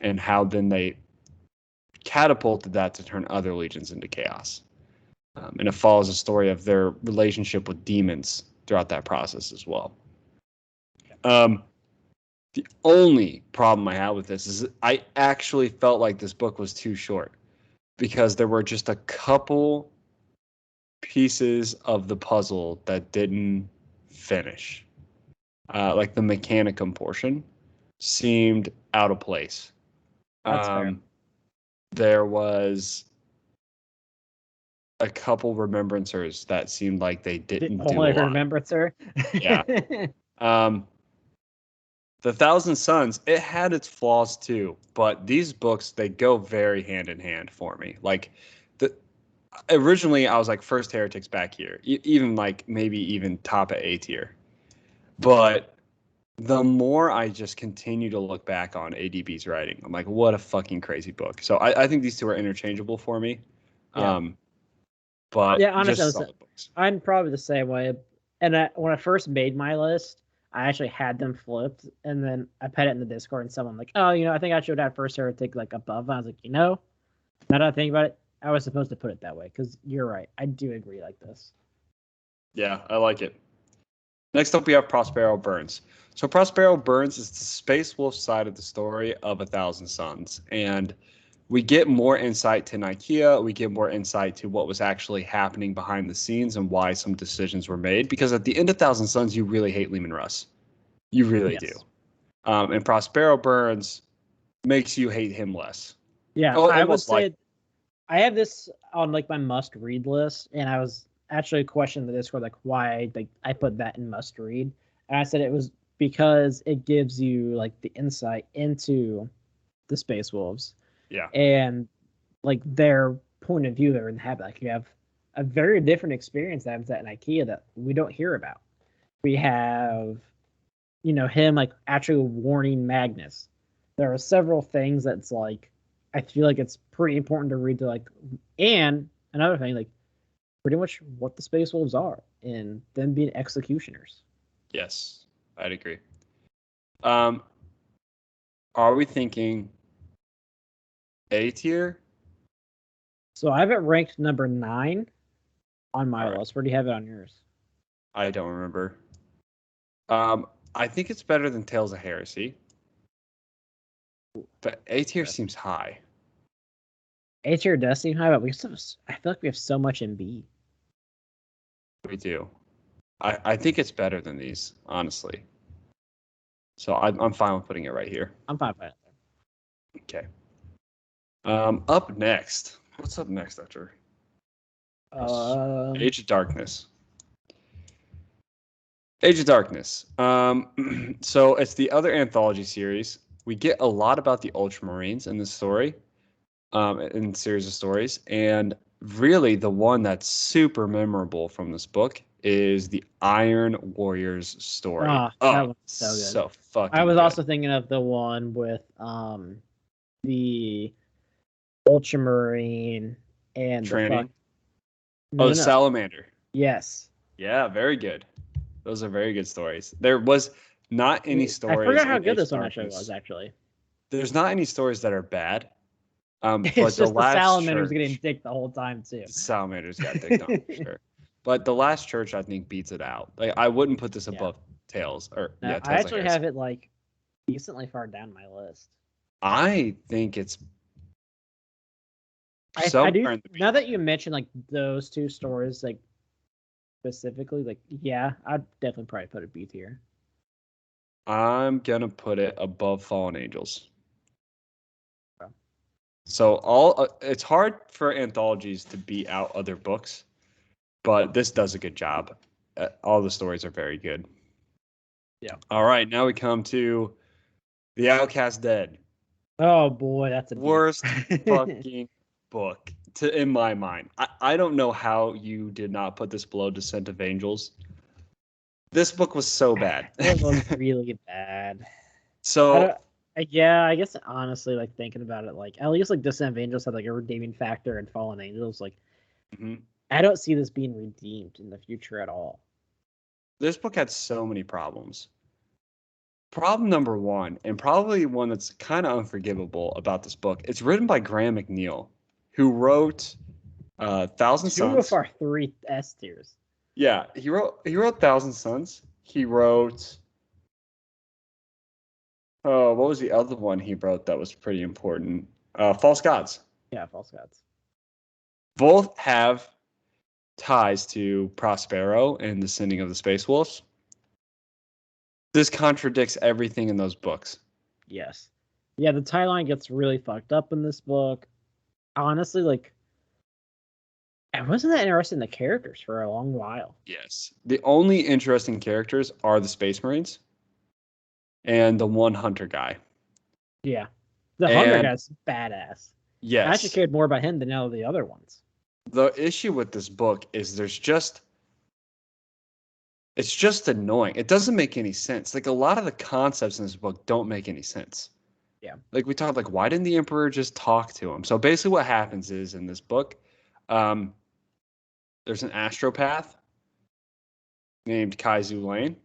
A: and how then they catapulted that to turn other legions into chaos. And it follows a story of their relationship with demons throughout that process as well. The only problem I have with this is I actually felt like this book was too short because there were just a couple pieces of the puzzle that didn't finish. Like the Mechanicum portion seemed out of place.
B: That's fair.
A: There was a couple remembrancers that seemed like they didn't do
B: only
A: a lot.
B: Remembrancer.
A: Yeah. The Thousand Sons, it had its flaws too, but these books, they go very hand in hand for me. Like originally I was like first Heretics back here, even like maybe even top at A tier. But the more I just continue to look back on ADB's writing, I'm like, what a fucking crazy book. So I think these two are interchangeable for me.
B: Yeah.
A: But
B: yeah, honestly,
A: just solid books.
B: I'm probably the same way. And when I first made my list, I actually had them flipped, and then I put it in the Discord, and someone like, oh, I think I should have first Heretic like above. And I was like, now that I think about it, I was supposed to put it that way because you're right. I do agree like this.
A: Yeah, I like it. Next up, we have Prospero Burns. So Prospero Burns is the Space Wolf side of the story of A Thousand Sons, and we get more insight to Nikea. We get more insight to what was actually happening behind the scenes and why some decisions were made. Because at the end of Thousand Sons, you really hate Lehman Russ. You really do. And Prospero Burns makes you hate him less.
B: Yeah, I would say I have this on like my must-read list, and I was actually questioning the Discord like why I put that in must-read, and I said it was because it gives you like the insight into the Space Wolves.
A: Yeah.
B: And like their point of view there and have like you have a very different experience that happens at IKEA that we don't hear about. We have, him like actually warning Magnus. There are several things that's like I feel like it's pretty important to read to like, and another thing like pretty much what the Space Wolves are and them being executioners.
A: Yes, I'd agree. Are we thinking A tier?
B: So I have it ranked number 9 on my list. Where do you have it on yours?
A: I don't remember. I think it's better than Tales of Heresy. But A tier seems high.
B: A tier does seem high, but I feel like we have so much in B.
A: We do. I think it's better than these, honestly. So I'm fine with putting it right here.
B: I'm fine with it.
A: Okay. Up next. What's up next, Etcher? Age of Darkness. Age of Darkness. So it's the other anthology series. We get a lot about the Ultramarines in the story, in the series of stories, and really the one that's super memorable from this book is the Iron Warriors story.
B: That was so good.
A: So fucking
B: I was
A: good.
B: also thinking of the one with the Ultramarine and
A: training.
B: No.
A: Salamander.
B: Yes.
A: Yeah, very good. Those are very good stories. There was not any stories.
B: I forgot how good this one actually was. Actually,
A: there's not any stories that are bad.
B: It's
A: but
B: just the Salamander's getting dicked the whole time too.
A: Salamander's got dicked on for sure. But the Last Church, I think, beats it out. Like I wouldn't put this above Tales Tales
B: I actually have it like decently far down my list.
A: I think it's.
B: I do. Now that you mentioned like those two stories, like specifically, like I'd definitely probably put it B tier.
A: I'm gonna put it above Fallen Angels. So it's hard for anthologies to beat out other books, but this does a good job. All the stories are very good.
B: Yeah.
A: All right, now we come to The Outcast Dead.
B: Oh boy, that's a
A: worst fucking book in my mind. I don't know how you did not put this below Descent of Angels. This book was so bad.
B: It was really bad.
A: So
B: yeah, I guess honestly, like thinking about it, like at least like Descent of Angels had like a redeeming factor, and Fallen Angels, like I don't see this being redeemed in the future at all.
A: This book had so many problems. Problem number one, and probably one that's kind of unforgivable about this book, it's written by Graham McNeil, who wrote Thousand Suns.
B: 2 of our 3 S tiers.
A: Yeah, he wrote Thousand Suns. He wrote. Oh, what was the other one he wrote that was pretty important? False Gods.
B: Yeah, False Gods.
A: Both have ties to Prospero and the Sending of the Space Wolves. This contradicts everything in those books.
B: Yes. Yeah, the timeline gets really fucked up in this book. Honestly, like, I wasn't that interested in the characters for a long while.
A: Yes. The only interesting characters are the Space Marines and the one Hunter guy.
B: Yeah. The Hunter guy's badass.
A: Yes.
B: I actually cared more about him than all the other ones.
A: The issue with this book is it's just annoying. It doesn't make any sense. Like a lot of the concepts in this book don't make any sense.
B: Yeah.
A: Like we talked, like why didn't the Emperor just talk to him? So basically what happens is in this book, there's an astropath named Kaizu Lane.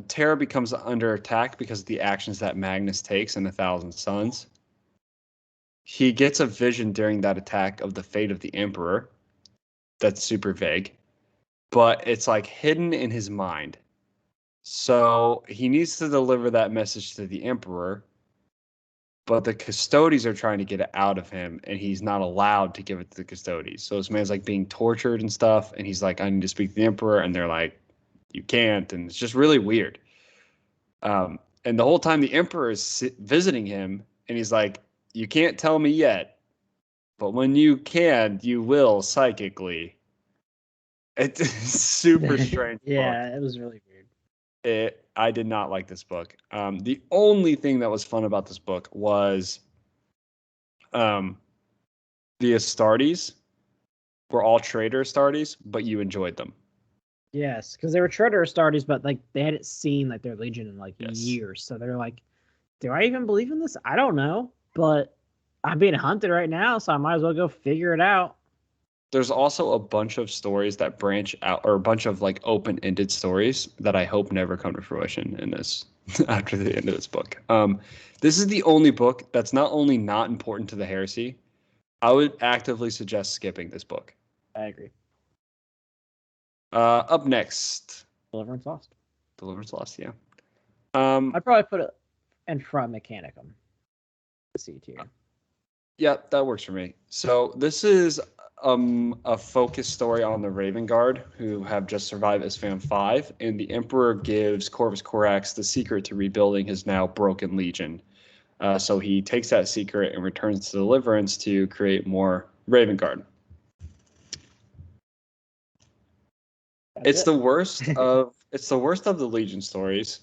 A: Terra becomes under attack because of the actions that Magnus takes in 1,000 Suns. He gets a vision during that attack of the fate of the Emperor. That's super vague, but it's like hidden in his mind. So he needs to deliver that message to the Emperor, but the Custodes are trying to get it out of him, and he's not allowed to give it to the Custodes. So this man's like being tortured and stuff, and he's like, I need to speak to the Emperor, and they're like, you can't, and it's just really weird. And the whole time the Emperor is visiting him, and he's like, you can't tell me yet, but when you can, you will psychically. It's super strange.
B: Yeah, it was really weird.
A: I did not like this book. The only thing that was fun about this book was the Astartes were all traitor Astartes, but you enjoyed them.
B: Yes, because they were traitor Astartes, but like they hadn't seen like their legion in like years, so they're like, do I even believe in this? I don't know, but I'm being hunted right now, so I might as well go figure it out.
A: There's also a bunch of stories that branch out, or a bunch of like open-ended stories that I hope never come to fruition in this after the end of this book. This is the only book that's not only not important to the heresy, I would actively suggest skipping this book.
B: I agree.
A: Up next,
B: Deliverance Lost.
A: Deliverance Lost, yeah.
B: I'd probably put it in front of Mechanicum. C tier.
A: Yeah, that works for me. So this is a focused story on the Raven Guard, who have just survived Isfahan 5, and the Emperor gives Corvus Corax the secret to rebuilding his now broken legion. So he takes that secret and returns to Deliverance to create more Raven Guard. It's the worst of the Legion stories.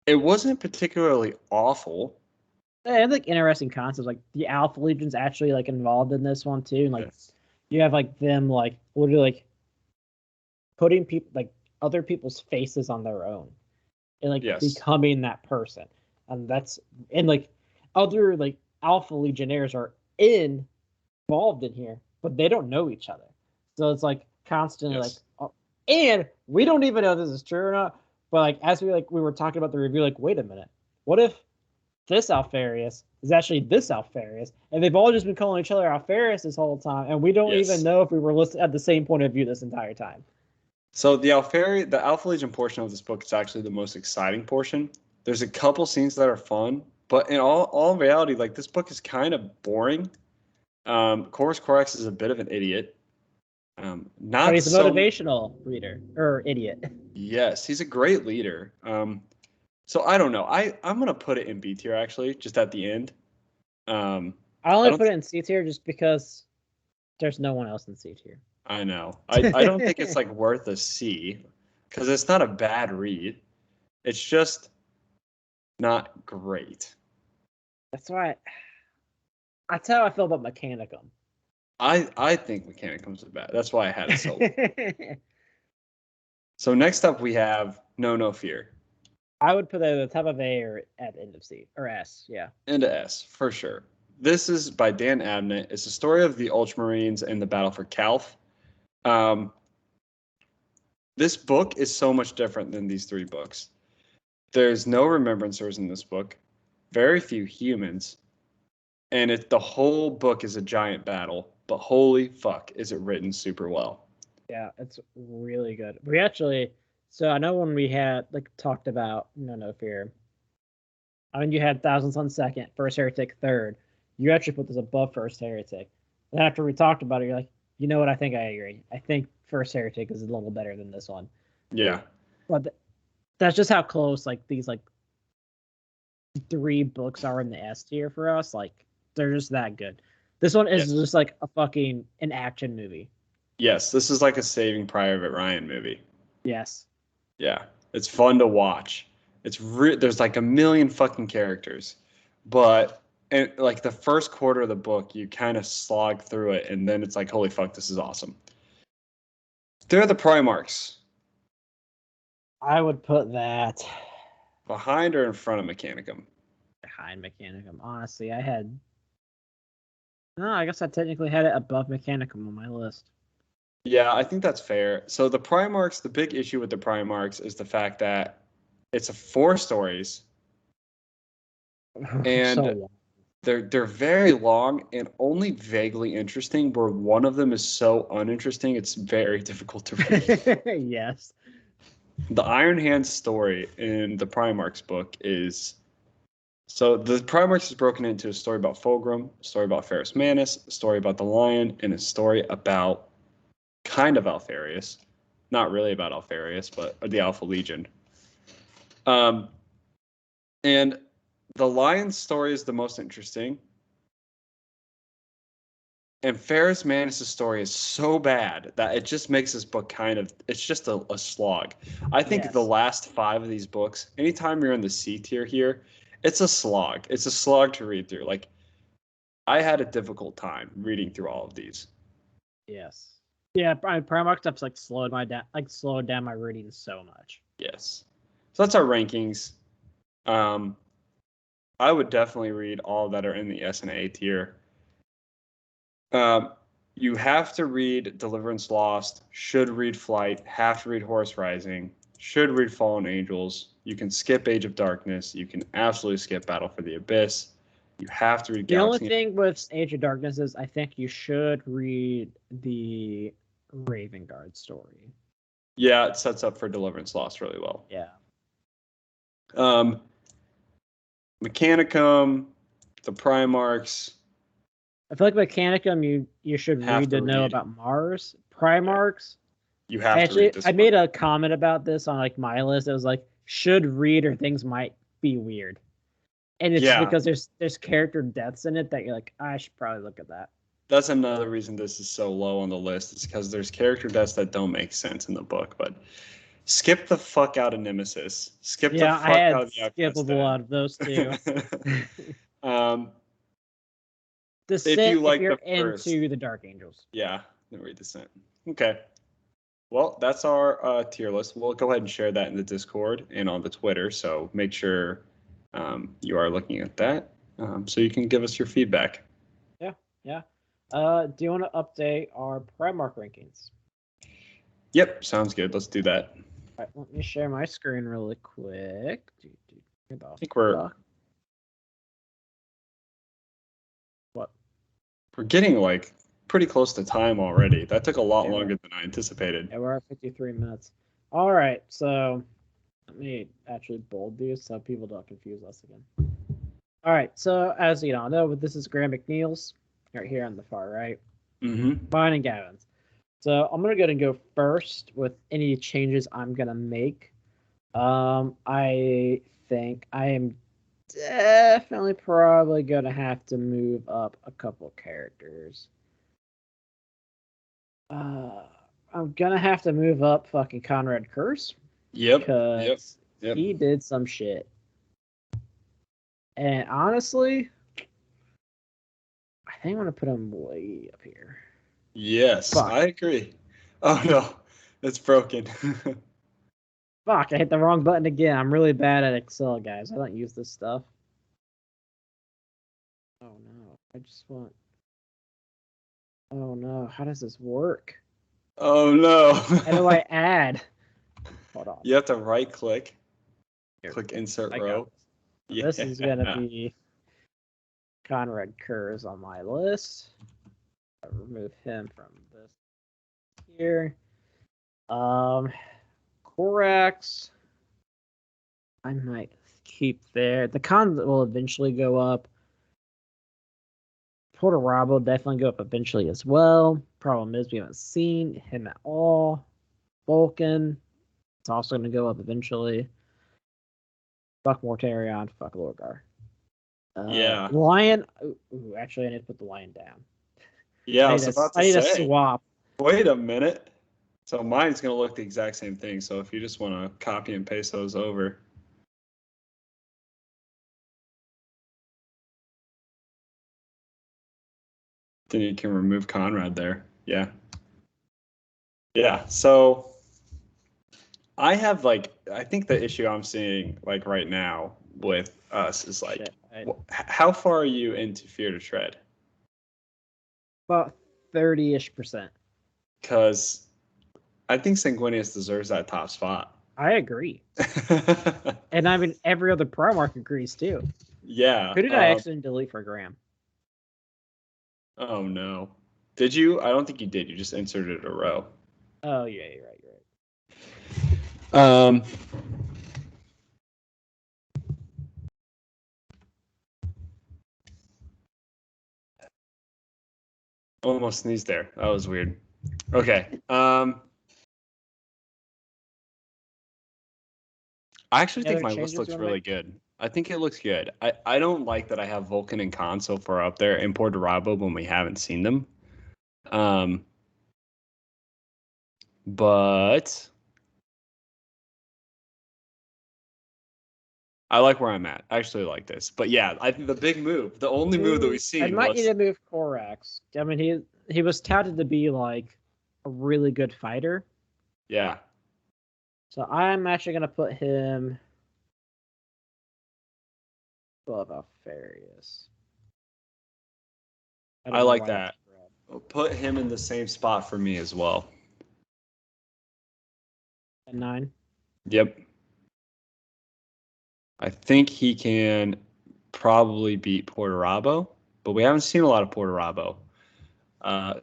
A: It wasn't particularly awful.
B: They had like interesting concepts, like the Alpha Legion's actually like involved in this one too, and like you have like them like literally like putting people like other people's faces on their own and like becoming that person, and that's and like other like Alpha Legionnaires are involved in here, but they don't know each other, so it's like constantly like, oh, and we don't even know if this is true or not. But like as we were talking about the review, like wait a minute, what if this Alpharius is actually this Alpharius, and they've all just been calling each other Alpharius this whole time, and we don't even know if we were listening at the same point of view this entire time.
A: So the Alpha Legion portion of this book is actually the most exciting portion. There's a couple scenes that are fun, but in all reality, like this book is kind of boring. Corvus Corax is a bit of an idiot.
B: But he's a motivational reader or idiot.
A: Yes, he's a great leader. So I don't know. I'm gonna put it in B tier actually, just at the end.
B: I only put it in C tier just because there's no one else in C tier.
A: I know. I don't think it's like worth a C because it's not a bad read. It's just not great.
B: That's how I feel about Mechanicum.
A: I think Mechanicum's the best. That's why I had it so low. So next up we have No Fear.
B: I would put it at the top of A or at the end of C or S. Yeah.
A: Into S for sure. This is by Dan Abnett. It's the story of the Ultramarines and the battle for Calth. This book is so much different than these 3 books. There's no Remembrancers in this book, very few humans, and the whole book is a giant battle. But holy fuck, is it written super well?
B: Yeah, it's really good. We actually, so I know when we had talked about No Fear, I mean you had Thousand Suns second, First Heretic third. You actually put this above First Heretic. And after we talked about it, you're like, you know what? I think I agree. I think First Heretic is a little better than this one.
A: Yeah.
B: But that's just how close these 3 books are in the S tier for us. They're just that good. This one is just like an action movie.
A: Yes, this is like a Saving Private Ryan movie.
B: Yes.
A: Yeah, it's fun to watch. There's like a million fucking characters, but like the first quarter of the book, you kind of slog through it, and then it's like, holy fuck, this is awesome. They're the Primarchs.
B: I would put that
A: behind or in front of Mechanicum.
B: Behind Mechanicum. Honestly, I guess I technically had it above Mechanicum on my list.
A: Yeah, I think that's fair. So the Primarchs, the big issue with the Primarchs is the fact that it's 4 stories, and they're very long and only vaguely interesting. Where one of them is so uninteresting, it's very difficult to read.
B: Yes.
A: The Iron Hand story in the Primarchs book is. So the Primarchs is broken into a story about Fulgrim, a story about Ferrus Manus, a story about the Lion, and a story about kind of Alfarius. Not really about Alfarius, but the Alpha Legion. And the Lion's story is the most interesting. And Ferrus Manus' story is so bad that it just makes this book it's just a slog. I think the last 5 of these books, anytime you're in the C tier here, it's a slog. It's a slog to read through. I had a difficult time reading through all of these.
B: Yes. Yeah, Primarch stuff's slowed down my reading so much.
A: Yes. So that's our rankings. I would definitely read all that are in the S and A tier. You have to read Deliverance Lost, should read Flight, have to read Horus Rising, should read Fallen Angels. You can skip Age of Darkness. You can absolutely skip Battle for the Abyss. You have to read Galaxy.
B: The only thing with Age of Darkness is I think you should read the Raven Guard story.
A: Yeah, it sets up for Deliverance Lost really well.
B: Yeah.
A: Mechanicum, the Primarchs.
B: I feel like Mechanicum you should read to know about Mars. Primarchs.
A: You have to read this.
B: I made a comment about this on my list. It was should read or things might be weird. And it's because there's character deaths in it that you're I should probably look at that.
A: That's another reason this is so low on the list. It's because there's character deaths that don't make sense in the book. But skip the fuck out of Nemesis. Skip the fuck out of the
B: skippable out of those two.
A: If you're
B: into the Dark Angels.
A: Yeah, then read Descent. Okay. Well, that's our tier list. We'll go ahead and share that in the Discord and on the Twitter. So make sure you are looking at that so you can give us your feedback.
B: Yeah. Do you want to update our Primarch rankings?
A: Yep, sounds good. Let's do that.
B: All right, let me share my screen really quick.
A: I think we're getting pretty close to time already. That took a lot longer than I anticipated.
B: Yeah, we're at 53 minutes. All right, so let me actually bold these so people don't confuse us again. All right, so as you all know, this is Graham McNeil's right here on the far right.
A: Mm-hmm.
B: Mine and Gavin's. So I'm gonna go ahead and go first with any changes I'm gonna make. I think I am definitely probably gonna have to move up a couple characters. I'm gonna have to move up fucking Conrad Curse.
A: Yep.
B: Because he did some shit. And honestly, I think I'm gonna put him way up here.
A: Yes,
B: Fuck.
A: I agree. Oh no, it's broken.
B: Fuck, I hit the wrong button again. I'm really bad at Excel, guys. I don't use this stuff. Oh no, I just want... Oh no, how does this work?
A: Oh no.
B: How do I add? Hold on.
A: You have to right click,
B: Here.
A: click insert
B: I got
A: row.
B: this. Yeah. This is gonna be Conrad Kurz on my list. I'll remove him from this here. Korax, I might keep there. The cons will eventually go up. Porterabo will definitely go up eventually as well. Problem is we haven't seen him at all. Vulcan, it's also going to go up eventually. Fuck Mortarion, fuck Lorgar.
A: Yeah.
B: Lion. Ooh, actually, I need to put the lion down.
A: Yeah, I was about to say.
B: I need to swap.
A: Wait a minute. So mine's going to look the exact same thing. So if you just want to copy and paste those over. Then you can remove Conrad there. Yeah. Yeah. So I have I think the issue I'm seeing right now with us is how far are you into Fear to Tread?
B: About 30-ish%.
A: Because I think Sanguinius deserves that top spot.
B: I agree. And I mean, every other Primarch agrees too.
A: Yeah.
B: Who did I accidentally delete for Graham?
A: Oh, no. Did you? I don't think you did. You just inserted a row.
B: Oh, yeah, you're right.
A: Almost sneezed there. That was weird. Okay. I actually think my list looks really good. I think it looks good. I don't like that I have Vulcan and Khan so far up there in Porterabo when we haven't seen them. But I like where I'm at. I actually like this. But yeah, I think the big move, the only move that we've seen
B: I might need to move Korax. I mean, he was touted to be like a really good fighter.
A: Yeah.
B: So I'm actually going to put him above Alfarius.
A: I like that. Put him in the same spot for me as well.
B: At 9?
A: Yep. I think he can probably beat Porterabo, but we haven't seen a lot of Porterabo.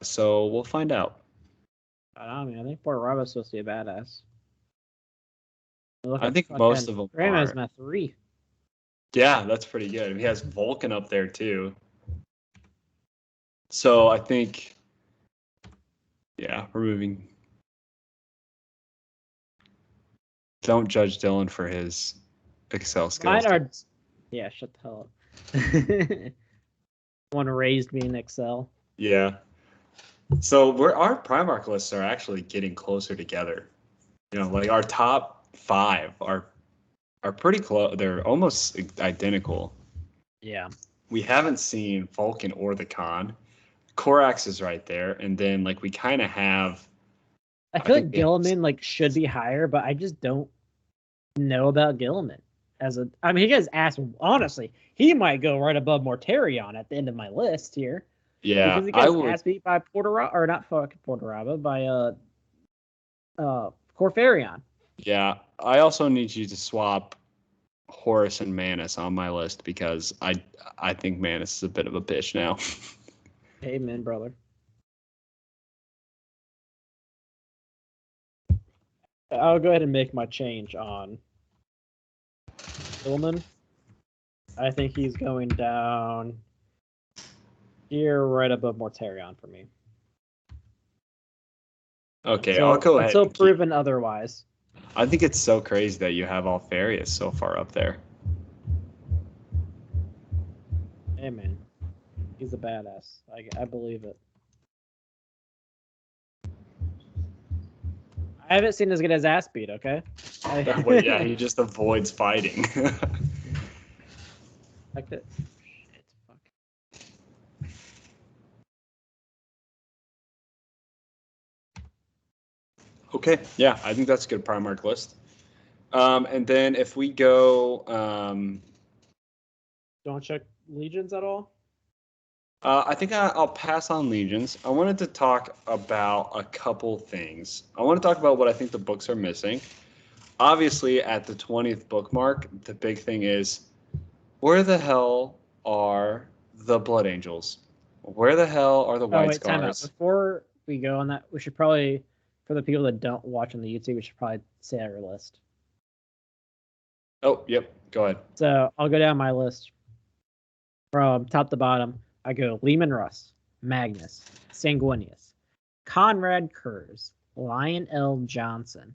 A: So we'll find out.
B: I think Porterabo's supposed to be a badass.
A: I think most of them
B: Graham has him at 3.
A: Yeah, that's pretty good. He has Vulcan up there too. So I think, yeah, we're moving. Don't judge Dylan for his Excel skills.
B: Yeah, shut the hell up. One raised me in Excel.
A: Yeah. So our Primarch lists are actually getting closer together. You know, our top 5 are pretty close. They're almost identical.
B: Yeah.
A: We haven't seen Vulcan or the Khan. Korax is right there, and then we kind of have.
B: I feel like Gilliman should be higher, but I just don't know about Gilliman I mean, he gets asked, honestly, he might go right above Mortarion at the end of my list here.
A: Yeah,
B: because he gets ass beat by Porterabo, by Corfarion.
A: Yeah, I also need you to swap Horus and Manus on my list because I think Manus is a bit of a bitch now.
B: Amen, brother. I'll go ahead and make my change on Hillman. I think he's going down here right above Mortarion for me.
A: Okay, I'll go ahead.
B: Until proven otherwise.
A: I think it's so crazy that you have Alfarius so far up there.
B: Hey, man. He's a badass. I believe it. I haven't seen us get his ass beat, okay?
A: Well, yeah, he just avoids fighting.
B: Like that. Shit, fuck.
A: Okay, yeah, I think that's a good Primarch list. And then if we go...
B: Don't check Legions at all?
A: I think I'll pass on Legions. I wanted to talk about a couple things. I want to talk about what I think the books are missing. Obviously, at the 20th bookmark, the big thing is, where the hell are the Blood Angels? Where the hell are the White
B: Time out.
A: Scars?
B: Before we go on that, we should probably, for the people that don't watch on the YouTube, we should probably say our list.
A: Oh, yep. Go ahead.
B: So I'll go down my list from top to bottom. I go Leman Russ, Magnus, Sanguinius, Conrad Kurz, Lionel Johnson,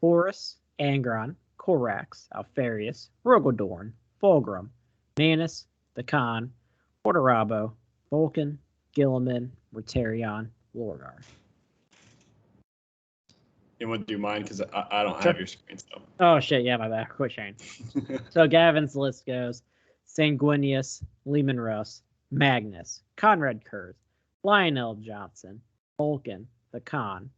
B: Horus, Angron, Corax, Alfarius, Rogodorn, Fulgrim, Manus, the Khan, Portorabo, Vulcan, Gilliman, Rotarion, Lorgar.
A: You want to do mine? Because I don't have your screen. So.
B: Oh, shit. Yeah, my bad. Quit sharing. So Gavin's list goes Sanguinius, Leman Russ, Magnus, Conrad Kurz, Lionel Johnson, Vulcan, the Khan,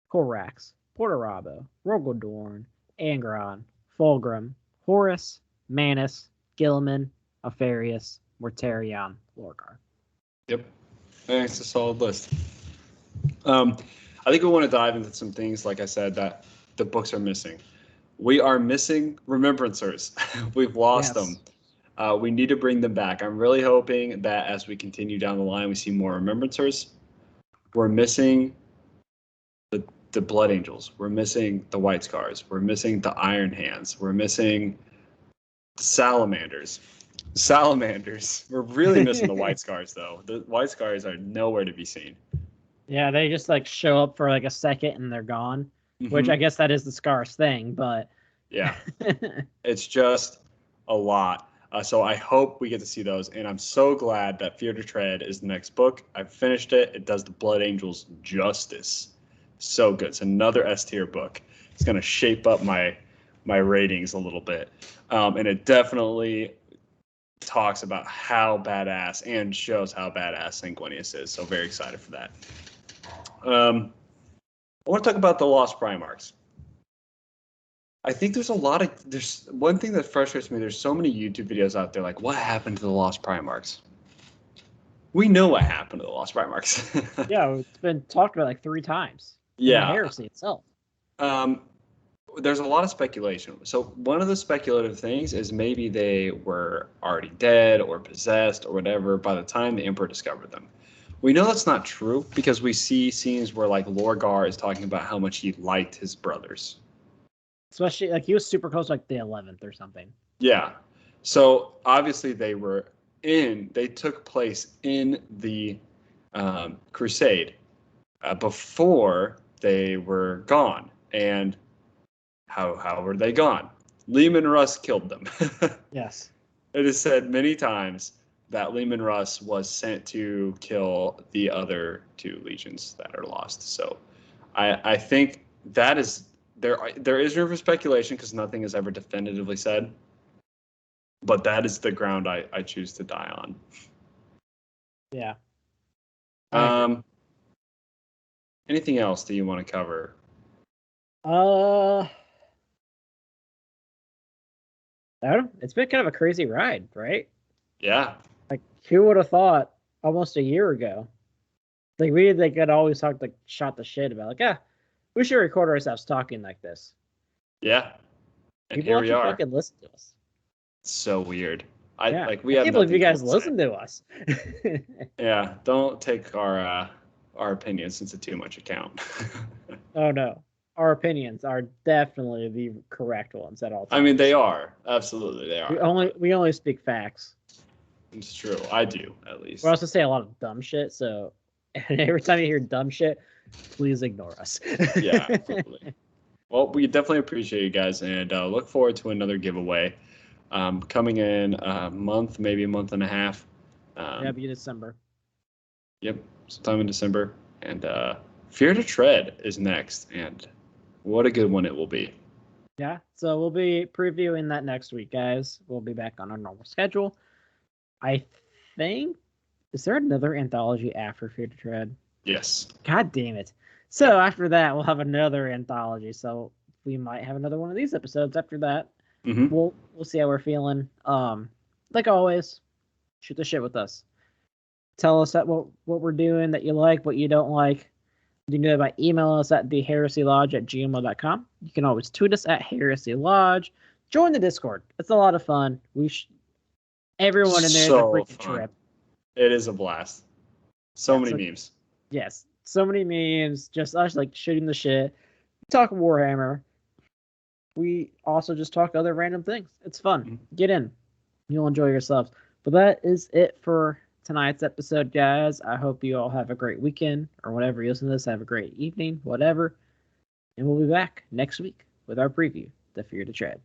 B: Corax, Portorabo, Rogodorn, Angron, Fulgrim, Horus, Manus, Gilliman, Alfarius, Mortarion, Lorgar.
A: Yep. It's a solid list. I think we want to dive into some things, like I said, that the books are missing. We are missing Remembrancers. We've lost them. We need to bring them back. I'm really hoping that as we continue down the line, we see more Remembrancers. We're missing the Blood Angels. We're missing the White Scars. We're missing the Iron Hands. We're missing the Salamanders. We're really missing the White Scars, though. The White Scars are nowhere to be seen.
B: Yeah, they just like show up for like a second and they're gone, which I guess that is the Scars thing, but
A: yeah, it's just a lot. So I hope we get to see those, and I'm so glad that Fear to Tread is the next book. I've finished it. It does the Blood Angels justice. So good. It's another S tier book. It's going to shape up my ratings a little bit, and it definitely talks about how badass and shows how badass Sanguinius is. So very excited for that. I want to talk about the Lost Primarchs. I think there's one thing that frustrates me. There's so many YouTube videos out there like, what happened to the Lost Primarchs? We know what happened to the Lost Primarchs.
B: Yeah, it's been talked about like 3 times.
A: Yeah.
B: In the Heresy itself.
A: There's a lot of speculation. So one of the speculative things is maybe they were already dead or possessed or whatever by the time the Emperor discovered them. We know that's not true because we see scenes where like Lorgar is talking about how much he liked his brothers.
B: Especially like he was super close, like the 11th or something.
A: Yeah. So obviously they took place in the Crusade before they were gone. And how were they gone? Leman Russ killed them.
B: Yes.
A: It is said many times that Leman Russ was sent to kill the other 2 legions that are lost. So I think that is there is room for speculation because nothing is ever definitively said. But that is the ground I choose to die on.
B: Yeah.
A: Anything else that you want to cover?
B: I don't know. It's been kind of a crazy ride, right?
A: Yeah.
B: Like, who would have thought almost a year ago? Like, we had always talked, like, shot the shit about, like, we should record ourselves talking like this.
A: Yeah. And
B: People
A: here we are.
B: fucking listen to us.
A: It's so weird. I can't
B: believe you guys listen to us.
A: Yeah. Don't take our opinions into too much account.
B: Oh, no. Our opinions are definitely the correct ones at all times.
A: I mean, they are. Absolutely, they are.
B: We only speak facts.
A: It's true. I do, at least.
B: We also say a lot of dumb shit, so every time you hear dumb shit, please ignore us.
A: Yeah, absolutely. Well, we definitely appreciate you guys, and look forward to another giveaway coming in a month, maybe a month and a half.
B: Yeah, be December.
A: Yep, sometime in December. And Fear to Tread is next, and what a good one it will be.
B: Yeah, so we'll be previewing that next week, guys. We'll be back on our normal schedule. I think, is there another anthology after Fear to Tread?
A: Yes.
B: God damn it. So after that, we'll have another anthology. So we might have another one of these episodes after that.
A: Mm-hmm.
B: We'll see how we're feeling. Like always, shoot the shit with us. Tell us what we're doing that you like, what you don't like. You can do that by email us at theheresiolodge@gmail.com. You can always tweet us at Heresy Lodge. Join the Discord. It's a lot of fun. Everyone in there is a freaking trip.
A: It is a blast. So many memes.
B: Yes. So many memes. Just us like shooting the shit. Talk Warhammer. We also just talk other random things. It's fun. Mm-hmm. Get in. You'll enjoy yourselves. But that is it for tonight's episode, guys. I hope you all have a great weekend, or whenever you listen to this, have a great evening, whatever. And we'll be back next week with our preview, The Fear to Tread.